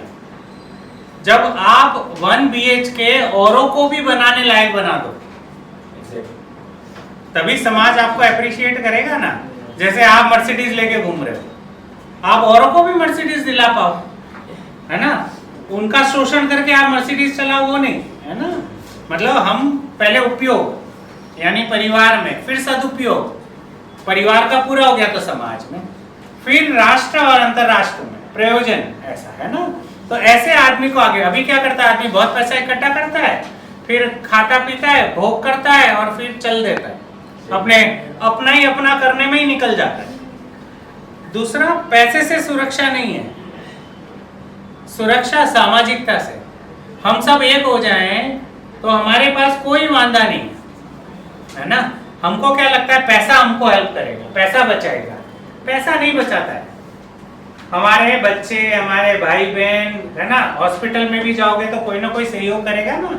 जब आप 1 BHK औरों को भी बनाने लायक बना दो, तभी समाज आपको अप्रिशिएट करेगा ना। जैसे आप मर्सिडीज लेके घूम रहे हो, आप औरों को भी मर्सिडीज दिला पाओ, है ना। उनका शोषण करके आप मर्सिडीज चलाओ, वो नहीं, है ना। मतलब हम पहले उपयोग यानी परिवार में, फिर सदुपयोग, परिवार का पूरा हो गया तो समाज में, फिर राष्ट्र और अंतरराष्ट्र में प्रयोजन, ऐसा है ना। तो ऐसे आदमी को आगे, अभी क्या करता है आदमी? बहुत पैसा इकट्ठा करता है, फिर खाता पीता है, भोग करता है और फिर चल देता है, अपना ही अपना करने में ही निकल जाता है। दूसरा, पैसे से सुरक्षा नहीं है, सुरक्षा सामाजिकता से। हम सब एक हो जाएं तो हमारे पास कोई वांदा नहीं है ना। हमको क्या लगता है? पैसा हमको हेल्प करेगा, पैसा बचाएगा। पैसा नहीं बचाता है। हमारे बच्चे, हमारे भाई बहन, है ना, हॉस्पिटल में भी जाओगे तो कोई ना कोई सहयोग करेगा ना,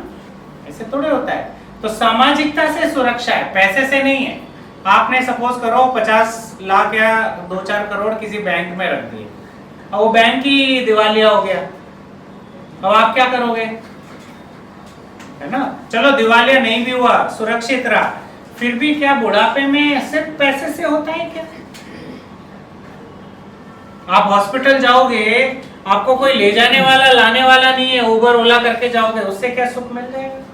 ऐसे थोड़े होता है। तो सामाजिकता से सुरक्षा है, पैसे से नहीं है। आपने सपोज करो 50 लाख या 2-4 करोड़ किसी बैंक में रख दिए, और वो बैंक ही दिवालिया हो गया, अब आप क्या करोगे? है ना। चलो दिवालिया नहीं भी हुआ, सुरक्षित रहा, फिर भी क्या बुढ़ापे में सिर्फ पैसे से होता है क्या? आप हॉस्पिटल जाओगे, आपको कोई ले जाने वाला लाने वाला नहीं है, उबर ओला करके जाओगे, उससे क्या सुख मिल जाएगा?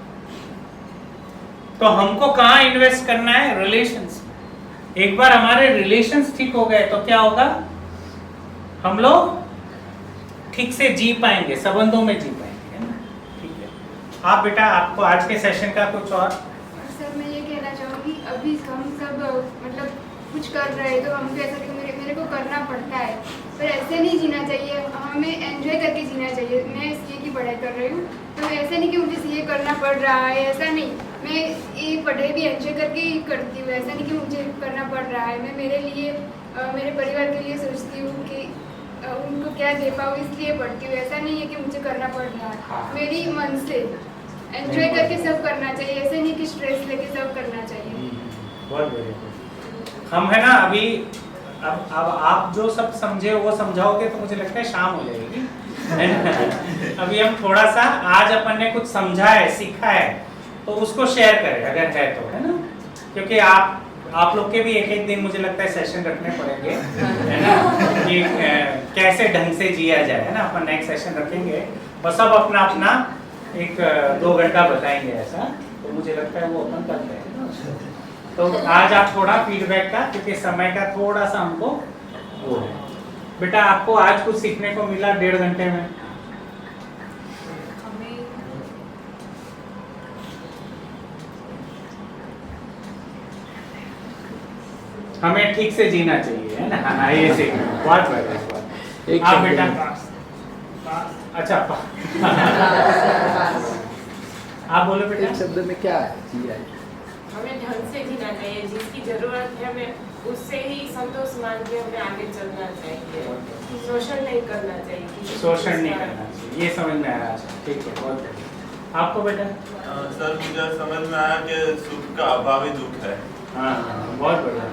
तो हमको कहाँ इन्वेस्ट करना है? रिलेशंस। एक बार हमारे रिलेशंस ठीक हो गए तो क्या होगा? हम लोग ठीक से जी पाएंगे, संबंधों में जी पाएंगे, है ना। ठीक है। आप बेटा, आपको आज के सेशन का कुछ और कुछ कर रहे हैं तो हमको ऐसा कि मेरे को करना पड़ता है, पर ऐसे नहीं जीना चाहिए, हमें एंजॉय करके जीना चाहिए। मैं सीए की पढ़ाई कर रही हूँ, तो ऐसा नहीं कि मुझे सीए करना पड़ रहा है, ऐसा नहीं, मैं ये पढ़ाई भी एंजॉय करके ही करती हूँ। ऐसा नहीं कि मुझे करना पड़ रहा है, मैं मेरे लिए मेरे परिवार के लिए सोचती हूँ कि उनको क्या दे पाऊँ, इसलिए पढ़ती हूँ। ऐसा नहीं है कि मुझे करना पड़ रहा है, मेरी मन से एंजॉय करके सब करना चाहिए, ऐसे नहीं कि स्ट्रेस लेके सब करना चाहिए। बहुत बढ़िया। हम है ना अभी अब आप जो सब समझे वो समझाओगे तो मुझे लगता है शाम हो जाएगी, है ना? अभी हम थोड़ा सा आज अपन ने कुछ समझा है, सीखा है, तो उसको शेयर करें अगर है तो, है ना? क्योंकि आप लोग के भी एक दिन मुझे लगता है सेशन रखने पड़ेंगे, है ना, कि कैसे ढंग से जिया जाए, है ना? अपन नेक्स्ट सेशन रखेंगे और सब अपना अपना 1-2 घंटा बताएंगे ऐसा, तो मुझे लगता है वो अपन करते हैं। तो आज आप थोड़ा फीडबैक का, क्योंकि समय का थोड़ा सा हमको वो है। बेटा आपको आज कुछ सीखने को मिला 1.5 घंटे में? हमें ठीक से जीना चाहिए, है ना? हाँ, ये सीखना बहुत बढ़िया। आप बेटा अच्छा आप बोलो बेटा। एक शब्द में क्या है जिया है? हमें ढंग से जीना चाहिए, जिसकी जरूरत है हमें उससे ही संतोष मान के हमें आगे चलना चाहिए, शोषण नहीं करना चाहिए, शोषण नहीं करना चाहिए, ये समझ में आया। ठीक है, बहुत बढ़िया। आपको बेटा? सर मुझे समझ में आया कि सुख का अभाव ही दुख है। हाँ, बहुत बढ़िया।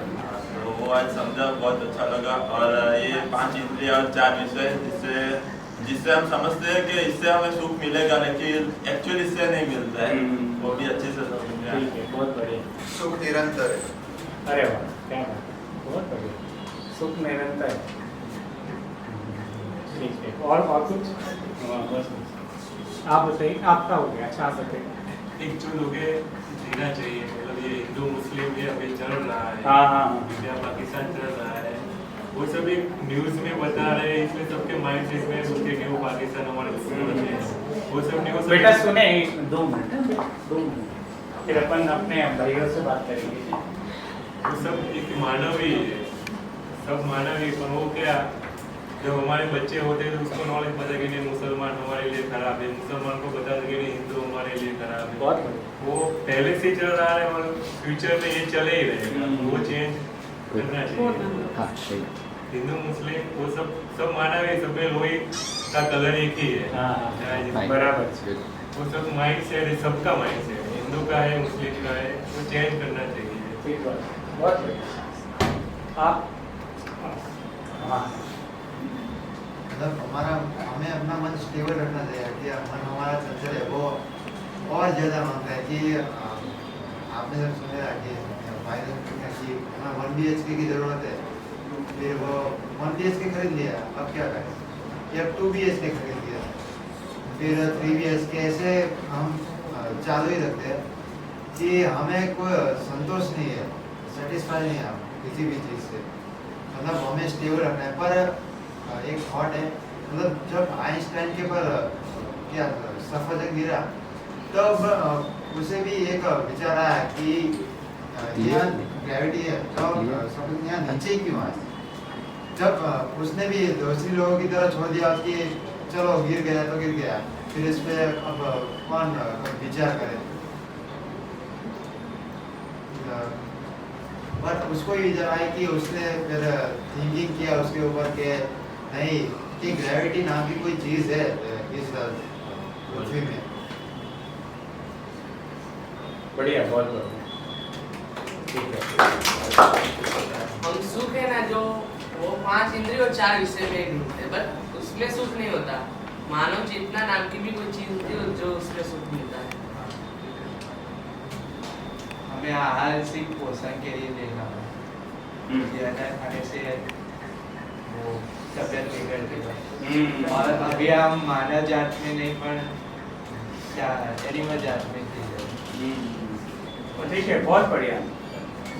तो वो आज समझा, बहुत अच्छा लगा। और ये 5 इंद्रिय और 4 विषय जिससे हम समझते हैं कि इससे हमें सुख मिलेगा, लेकिन एक्चुअली इससे नहीं मिलता है, वो भी अच्छे से समझ में आया। ठीक है, बहुत बढ़िया। सुख निरंतर है। अरे वाह, क्या बात है, बहुत बढ़िया। सुख निरंतर है। ठीक है, और कुछ? बस आप बताइए, आपका हो गया। अच्छा, आप बताइए। एकजुट होके जीना चाहिए, मतलब ये हिंदू मुस्लिम ये अभी चल रहा है, हाँ, इंडिया पाकिस्तान चल रहा है, वो सब एक न्यूज़ में बता रहे हैं, इसमें सबके माइंड सेट में उसके कि वो पाकिस्तान हमारे दुश्मन है, वो सब न्यूज़। बेटा सुने, 2 मिनट, फिर अपन अपने भाइयों से बात करेंगे। वो सब एक मानवीय है, सब मानवीय, पर वो क्या, जब हमारे बच्चे होते हैं तो उसको नॉलेज पता कि नहीं मुसलमान हमारे लिए खराब है, मुसलमान को पता कि नहीं हिंदू हमारे लिए खराब है। बहुत बढ़िया। वो पहले से चल रहा है और फ्यूचर में ये चले ही रहेगा, वो चेंज करना चाहिए। हाँ सही। हिंदू मुस्लिम वो सब मानवीय, सब में लोही का कलर एक ही है। हाँ, बराबर। वो सब माइंड सेट है, सबका माइंड सेट है, हिंदू का है, मुस्लिम का है, वो चेंज करना चाहिए। ठीक है, बहुत बढ़िया। आप? हाँ, मतलब हमें अपना मन स्टेबल रखना चाहिए कि मन हमारा चंचल है, वो और ज़्यादा मांगता है कि आपने जब सुना कि फायदा कि हमें 1 BHK की ज़रूरत है, फिर वो 1 BHK खरीद लिया, अब क्या करें, या 2 BHK खरीद लिया, फिर 3 BHK, ऐसे हम चालू ही रखते हैं कि हमें कोई संतोष नहीं है, सेटिस्फाई नहीं है हम किसी भी चीज़ से, मतलब हमें स्टेबल रखना है। पर एक थॉट है, मतलब जब आइंस्टाइन के पर क्या सफरजंग गिरा, तब उसे भी एक विचार आया कि यहाँ ग्रेविटी है, तो सफरजंग यहाँ नीचे क्यों आए। जब उसने भी दूसरी लोगों की तरह छोड़ दिया कि चलो गिर गया तो गिर गया, फिर इस पे अब कौन विचार करे, पर उसको ही विचार आया कि उसने फिर थिंकिंग किया उसके ऊपर के नहीं कि ग्रेविटी नाम की कोई चीज़ है इस पृथ्वी में। बढ़िया, बहुत बढ़िया। ठीक है। हम सुख है ना, जो वो 5 इंद्रिय और 4 विषय में ढूंढते हैं, बट उसमें सुख नहीं होता। मानव चेतना नाम की भी कोई चीज होती है जो उसमें सुख मिलता है। हमें आहार सिर्फ पोषण के लिए लेना है, ज़्यादा खाने से वो तबियत बिगड़ती है। और अभी हम मानव जात में नहीं, पर क्या एनिमल जात में थी। ठीक है, बहुत बढ़िया।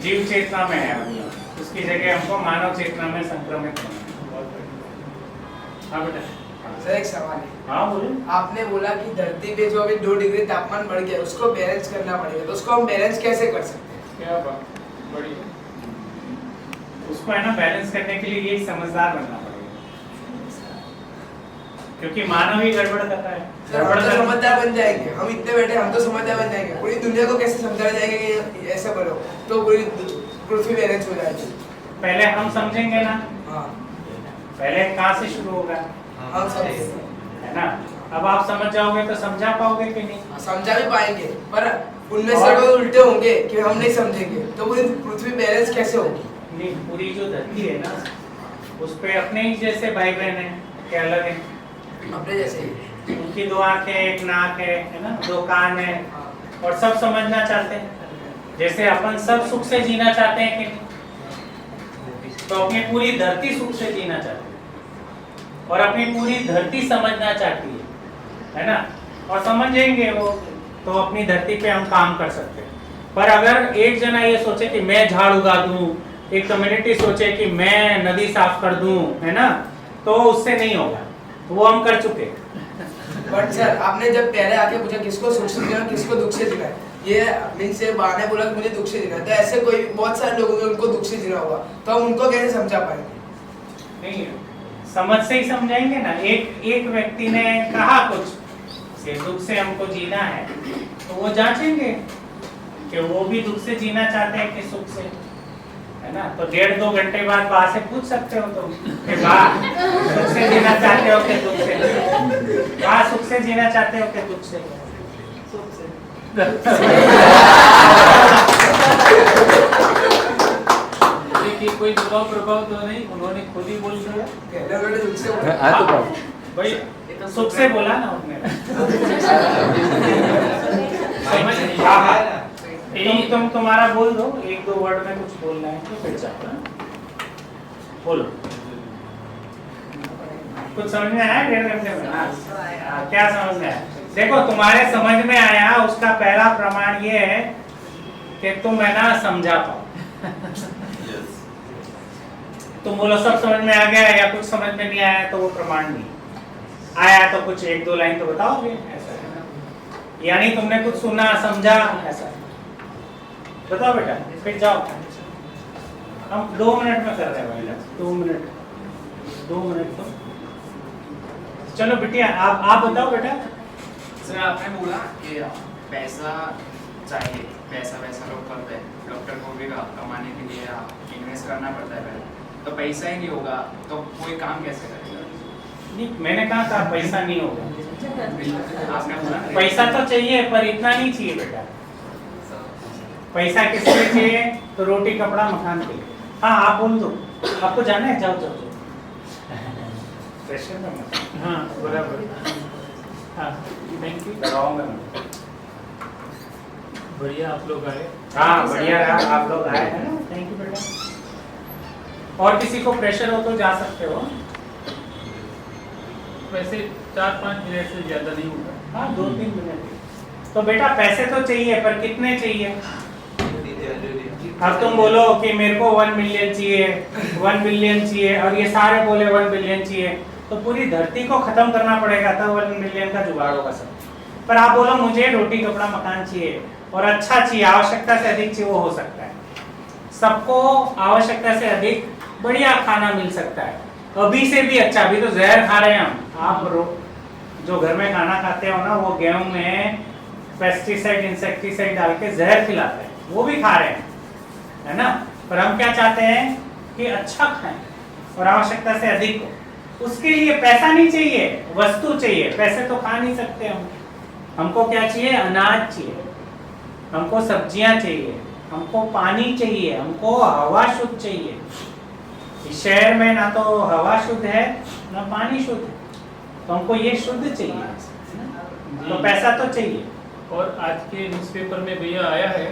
जीव चेतना में है हम, उसकी जगह हमको मानव चेतना में संक्रमित होना है। बहुत बढ़िया। हाँ बेटा। सर एक सवाल है। हाँ बोलिए। आपने बोला कि धरती पे जो अभी 2 डिग्री तापमान बढ़ गया, उसको बैलेंस करना पड़ेगा, तो उसको हम बैलेंस कैसे कर सकते हैं? क्या बात, बढ़िया। उसको है ना बैलेंस करने के लिए ये समझदार बनना पड़ेगा, क्योंकि मानव ही गड़बड़ करता है। सर हम तो समझदार बन जाएंगे, हम इतने बैठे हम तो समझदार बन जाएंगे, पूरी दुनिया को कैसे समझाया जाएगा कि ऐसा करो तो पूरी पृथ्वी बैलेंस हो जाएगी। पहले हम समझेंगे ना, हाँ पहले कहाँ से शुरू होगा, हम सब है ना। अब आप समझ जाओगे तो समझा पाओगे कि नहीं? समझा भी पाएंगे, पर उनमें से कोई उल्टे होंगे कि हम नहीं समझेंगे, तो पूरी पृथ्वी बैलेंस कैसे होगी? नहीं, पूरी जो धरती है ना, उस पे अपने ही जैसे भाई बहन है, क्या अलग है? अपने जैसे ही। उनकी 2 आंखें, 1 नाक है ना, 2 कान है, और सब समझना चाहते हैं। जैसे अपन सब सुख से जीना चाहते हैं कि नहीं? तो अपनी पूरी धरती सुख से जीना चाहती है, और अपनी पूरी धरती समझना चाहती है ना। और समझेंगे वो तो अपनी धरती पे हम काम कर सकते हैं। पर अगर एक जना ये सोचे कि मैं झाड़ उगा दूं, एक कम्युनिटी सोचे कि मैं नदी साफ कर दूं, है ना, तो उससे नहीं होगा, वो हम कर चुके। बट सर आपने जब पहले आके पूछा किसको सुख से जीना किसको दुख से जीना है, ये मीन से बाने बोला कि मुझे दुख से जीना है, तो ऐसे कोई बहुत सारे लोग होंगे उनको दुख से जीना होगा, तो हम उनको कैसे समझा पाएंगे? नहीं, समझ से ही समझाएंगे ना। एक व्यक्ति ने कहा कुछ कि दुख से हमको जीना है, तो वो जांचेंगे कि वो भी दुख से जीना चाहते हैं कि सुख से, है ना। तो 1.5-2 घंटे बाद वहां से पूछ सकते हो तुम कि वाह सुख से जीना चाहते हो कि दुख से, वाह सुख से जीना चाहते हो कि दुख से। देखिए कोई दबाव प्रभाव तो नहीं, उन्होंने खुद ही बोल दिया। भाई सुख से बोला ना उन्होंने। तुम्हारा बोल दो, 1-2 वर्ड में कुछ बोलना है तो फिर जाओ ना, बोलो। कुछ समझ में आया 1.5 घंटे में? क्या समझ में आया? देखो तुम्हारे समझ में आया, उसका पहला प्रमाण ये है कि तुम है ना समझा पाओ। तुम बोलो सब समझ में आ गया, या कुछ समझ में नहीं आया तो वो प्रमाण नहीं आया, तो कुछ 1-2 लाइन तो बताओगे, ऐसा है ना। यानी तुमने कुछ सुना समझा, ऐसा बताओ बेटा, फिर जाओ। हम 2 मिनट में कर रहे हैं भाई, 2 मिनट तो चलो बिटिया आप बताओ बेटा। सर आपने बोला कि पैसा चाहिए, पैसा लोग करते हैं, डॉक्टर को भी कमाने के लिए इन्वेस्ट करना पड़ता है पहले, तो पैसा ही नहीं होगा तो कोई काम कैसे करेगा? नहीं, मैंने कहा था पैसा नहीं होगा, आपने बोला पैसा तो चाहिए पर इतना नहीं चाहिए बेटा। पैसा किस लिए चाहिए? तो रोटी कपड़ा मकान के लिए। हाँ आप बोल दो, आपको जाना है, जाओ। प्रेशर में मत। हाँ बराबर। हाँ थैंक यू, कराऊंगा मैं। बढ़िया आप लोग आए। हाँ बढ़िया रहा, आप लोग आए हैं ना, थैंक यू बेटा। और किसी को प्रेशर हो तो जा सकते हो। वैसे 4-5 मिनट से ज्यादा नहीं होगा। हाँ 2-3 मिनट। तो बेटा पैसे तो चाहिए, पर कितने चाहिए? अब तुम बोलो कि मेरे को 1 मिलियन चाहिए, 1 बिलियन चाहिए, और ये सारे बोले 1 बिलियन चाहिए, तो पूरी धरती को खत्म करना पड़ेगा, तब 1 मिलियन का जुगाड़ होगा सब। पर आप बोलो मुझे रोटी कपड़ा मकान चाहिए और अच्छा चाहिए, आवश्यकता से अधिक चाहिए, वो हो सकता है। सबको आवश्यकता से अधिक बढ़िया खाना मिल सकता है, अभी से भी अच्छा। अभी तो जहर खा रहे हैं हम। आप जो घर में खाना खाते हो ना, वो गेहूं में पेस्टिसाइड इंसेक्टिसाइड डाल के जहर खिलाते हैं, वो भी खा रहे हैं, है ना। पर हम क्या चाहते हैं कि अच्छा खाएं और आवश्यकता से अधिक हो। उसके लिए पैसा नहीं चाहिए, वस्तु चाहिए। पैसे तो खा नहीं सकते हम। हमको क्या चाहिए? अनाज चाहिए, हमको सब्जियां चाहिए, हमको पानी चाहिए, हमको हवा शुद्ध चाहिए। इस शहर में ना तो हवा शुद्ध है ना पानी शुद्ध है, तो हमको ये शुद्ध चाहिए, तो पैसा तो चाहिए। और आज के न्यूज़पेपर में भैया आया है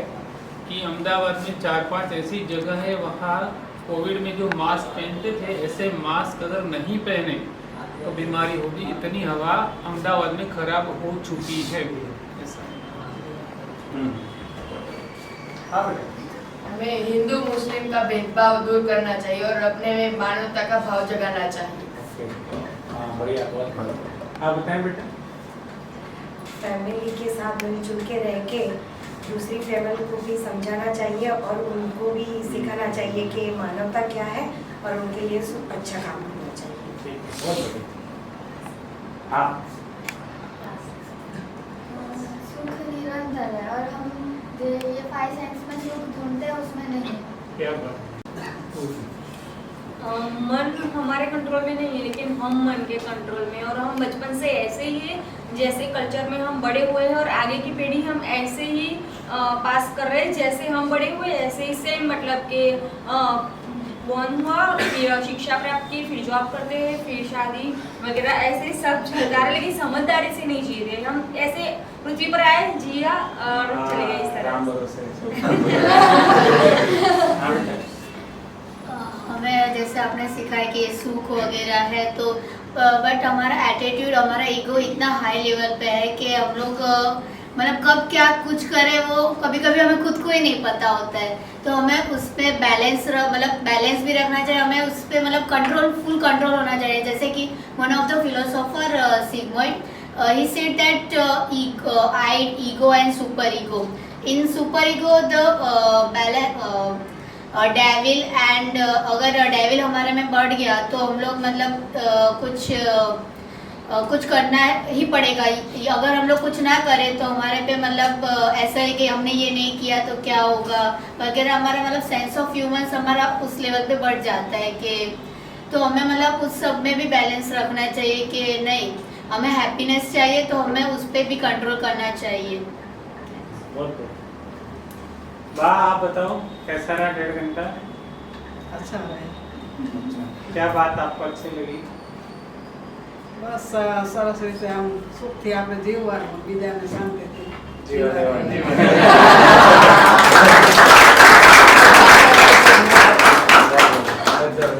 कि अहमदाबाद में 4-5 ऐसी जगह है, वहाँ कोविड में जो मास्क पहनते थे, ऐसे मास्क अगर नहीं पहने तो बीमारी होगी। इतनी हवा अहमदाबाद में खराब हो चुकी है। हमें हिंदू मुस्लिम का भेदभाव दूर करना चाहिए और अपने में मानवता का भाव जगाना चाहिए। हाँ बढ़िया, बहुत बढ़िया। आप बताएं बेटा। फैमिली के साथ मिलजुल के रह के दूसरी फैमिली को भी समझाना चाहिए और उनको भी सिखाना चाहिए कि मानवता क्या है और उनके लिए अच्छा काम करना चाहिए। बहुत बढ़िया। हाँ, सुख निरंतर है और हम ये 5 सेंस में सुख ढूंढते हैं उसमें नहीं। क्या बात। मन हमारे कंट्रोल में नहीं है लेकिन हम मन के कंट्रोल में, और हम बचपन से ऐसे ही है जैसे कल्चर में हम बड़े हुए हैं और आगे की पीढ़ी हम ऐसे ही पास कर रहे हैं जैसे हम बड़े हुए ऐसे ही सेम, मतलब कि बॉर्न हुआ, फिर शिक्षा प्राप्त की, फिर जॉब करते हैं, फिर शादी वगैरह ऐसे सब चलता रहा, लेकिन समझदारी से नहीं जी रहे हम। ऐसे पृथ्वी पर आए, जिया और चले गए इस तरह। हमें जैसे आपने सिखाया कि ये सुख वगैरह है तो बट हमारा एटीट्यूड, हमारा ईगो इतना हाई लेवल पे है कि हम लोग मतलब कब क्या कुछ करें वो कभी कभी हमें खुद को ही नहीं पता होता है। तो हमें उस पर बैलेंस भी रखना चाहिए, हमें उस पर मतलब फुल कंट्रोल होना चाहिए। जैसे कि one of the philosopher Sigmund he said that ego and super ego. In super ego the devil and अगर डेविल हमारे में बढ़ गया तो हम लोग मतलब कुछ करना ही पड़ेगा। अगर हम लोग कुछ ना करें तो हमारे पे मतलब ऐसा है कि हमने ये नहीं किया तो क्या होगा वगैरह, हमारा मतलब सेंस ऑफ ह्यूमंस हमारा उस लेवल पे बढ़ जाता है कि तो हमें मतलब उस सब में भी बैलेंस रखना चाहिए कि नहीं हमें हैप्पीनेस चाहिए तो हमें उस पर भी कंट्रोल करना चाहिए। वाह, आप बताओ कैसा रहा 1.5 घंटा? अच्छा है। क्या बात आपको अच्छी लगी? बस सरस રીતે આમ સુખથી આપણે જીવવાનું, બીજાને શાંતિથી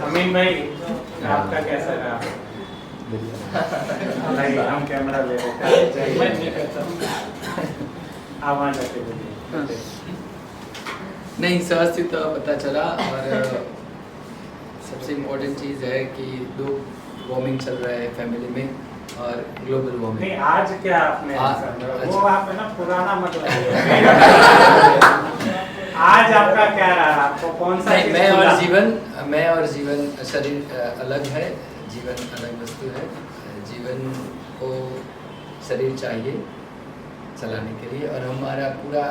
अमीन भाई, आपका कैसा रहा? नहीं, हम कैमरा ले रहे हैं। मैं नहीं करता। आवाज आते बोलिए। नहीं, सहज से तो पता चला। और सबसे इम्पोर्टेंट चीज़ है कि वार्मिंग चल रहा है फैमिली में और ग्लोबल वार्मिंग। नहीं, आज क्या आपने वो आप है ना पुराना मतलब आज आपका क्या रहा? आपको कौन सा? नहीं, मैं और जीवन शरीर अलग है, जीवन अलग वस्तु है। जीवन को शरीर चाहिए चलाने के लिए और हमारा पूरा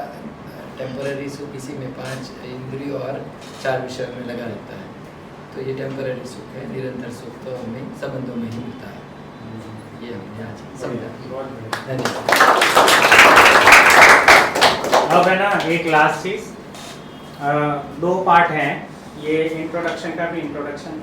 टेम्पररी सुख इसी में 5 इंद्रियों और 4 विषय में लगा रहता है। तो ये टेम्पररी सुख है, निरंतर सुख तो हमें संबंधों में ही मिलता है। ये हमने आज समझा। धन्यवाद। अब है ना एक लास्ट चीज़, 2 पार्ट हैं। ये इंट्रोडक्शन का भी इंट्रोडक्शन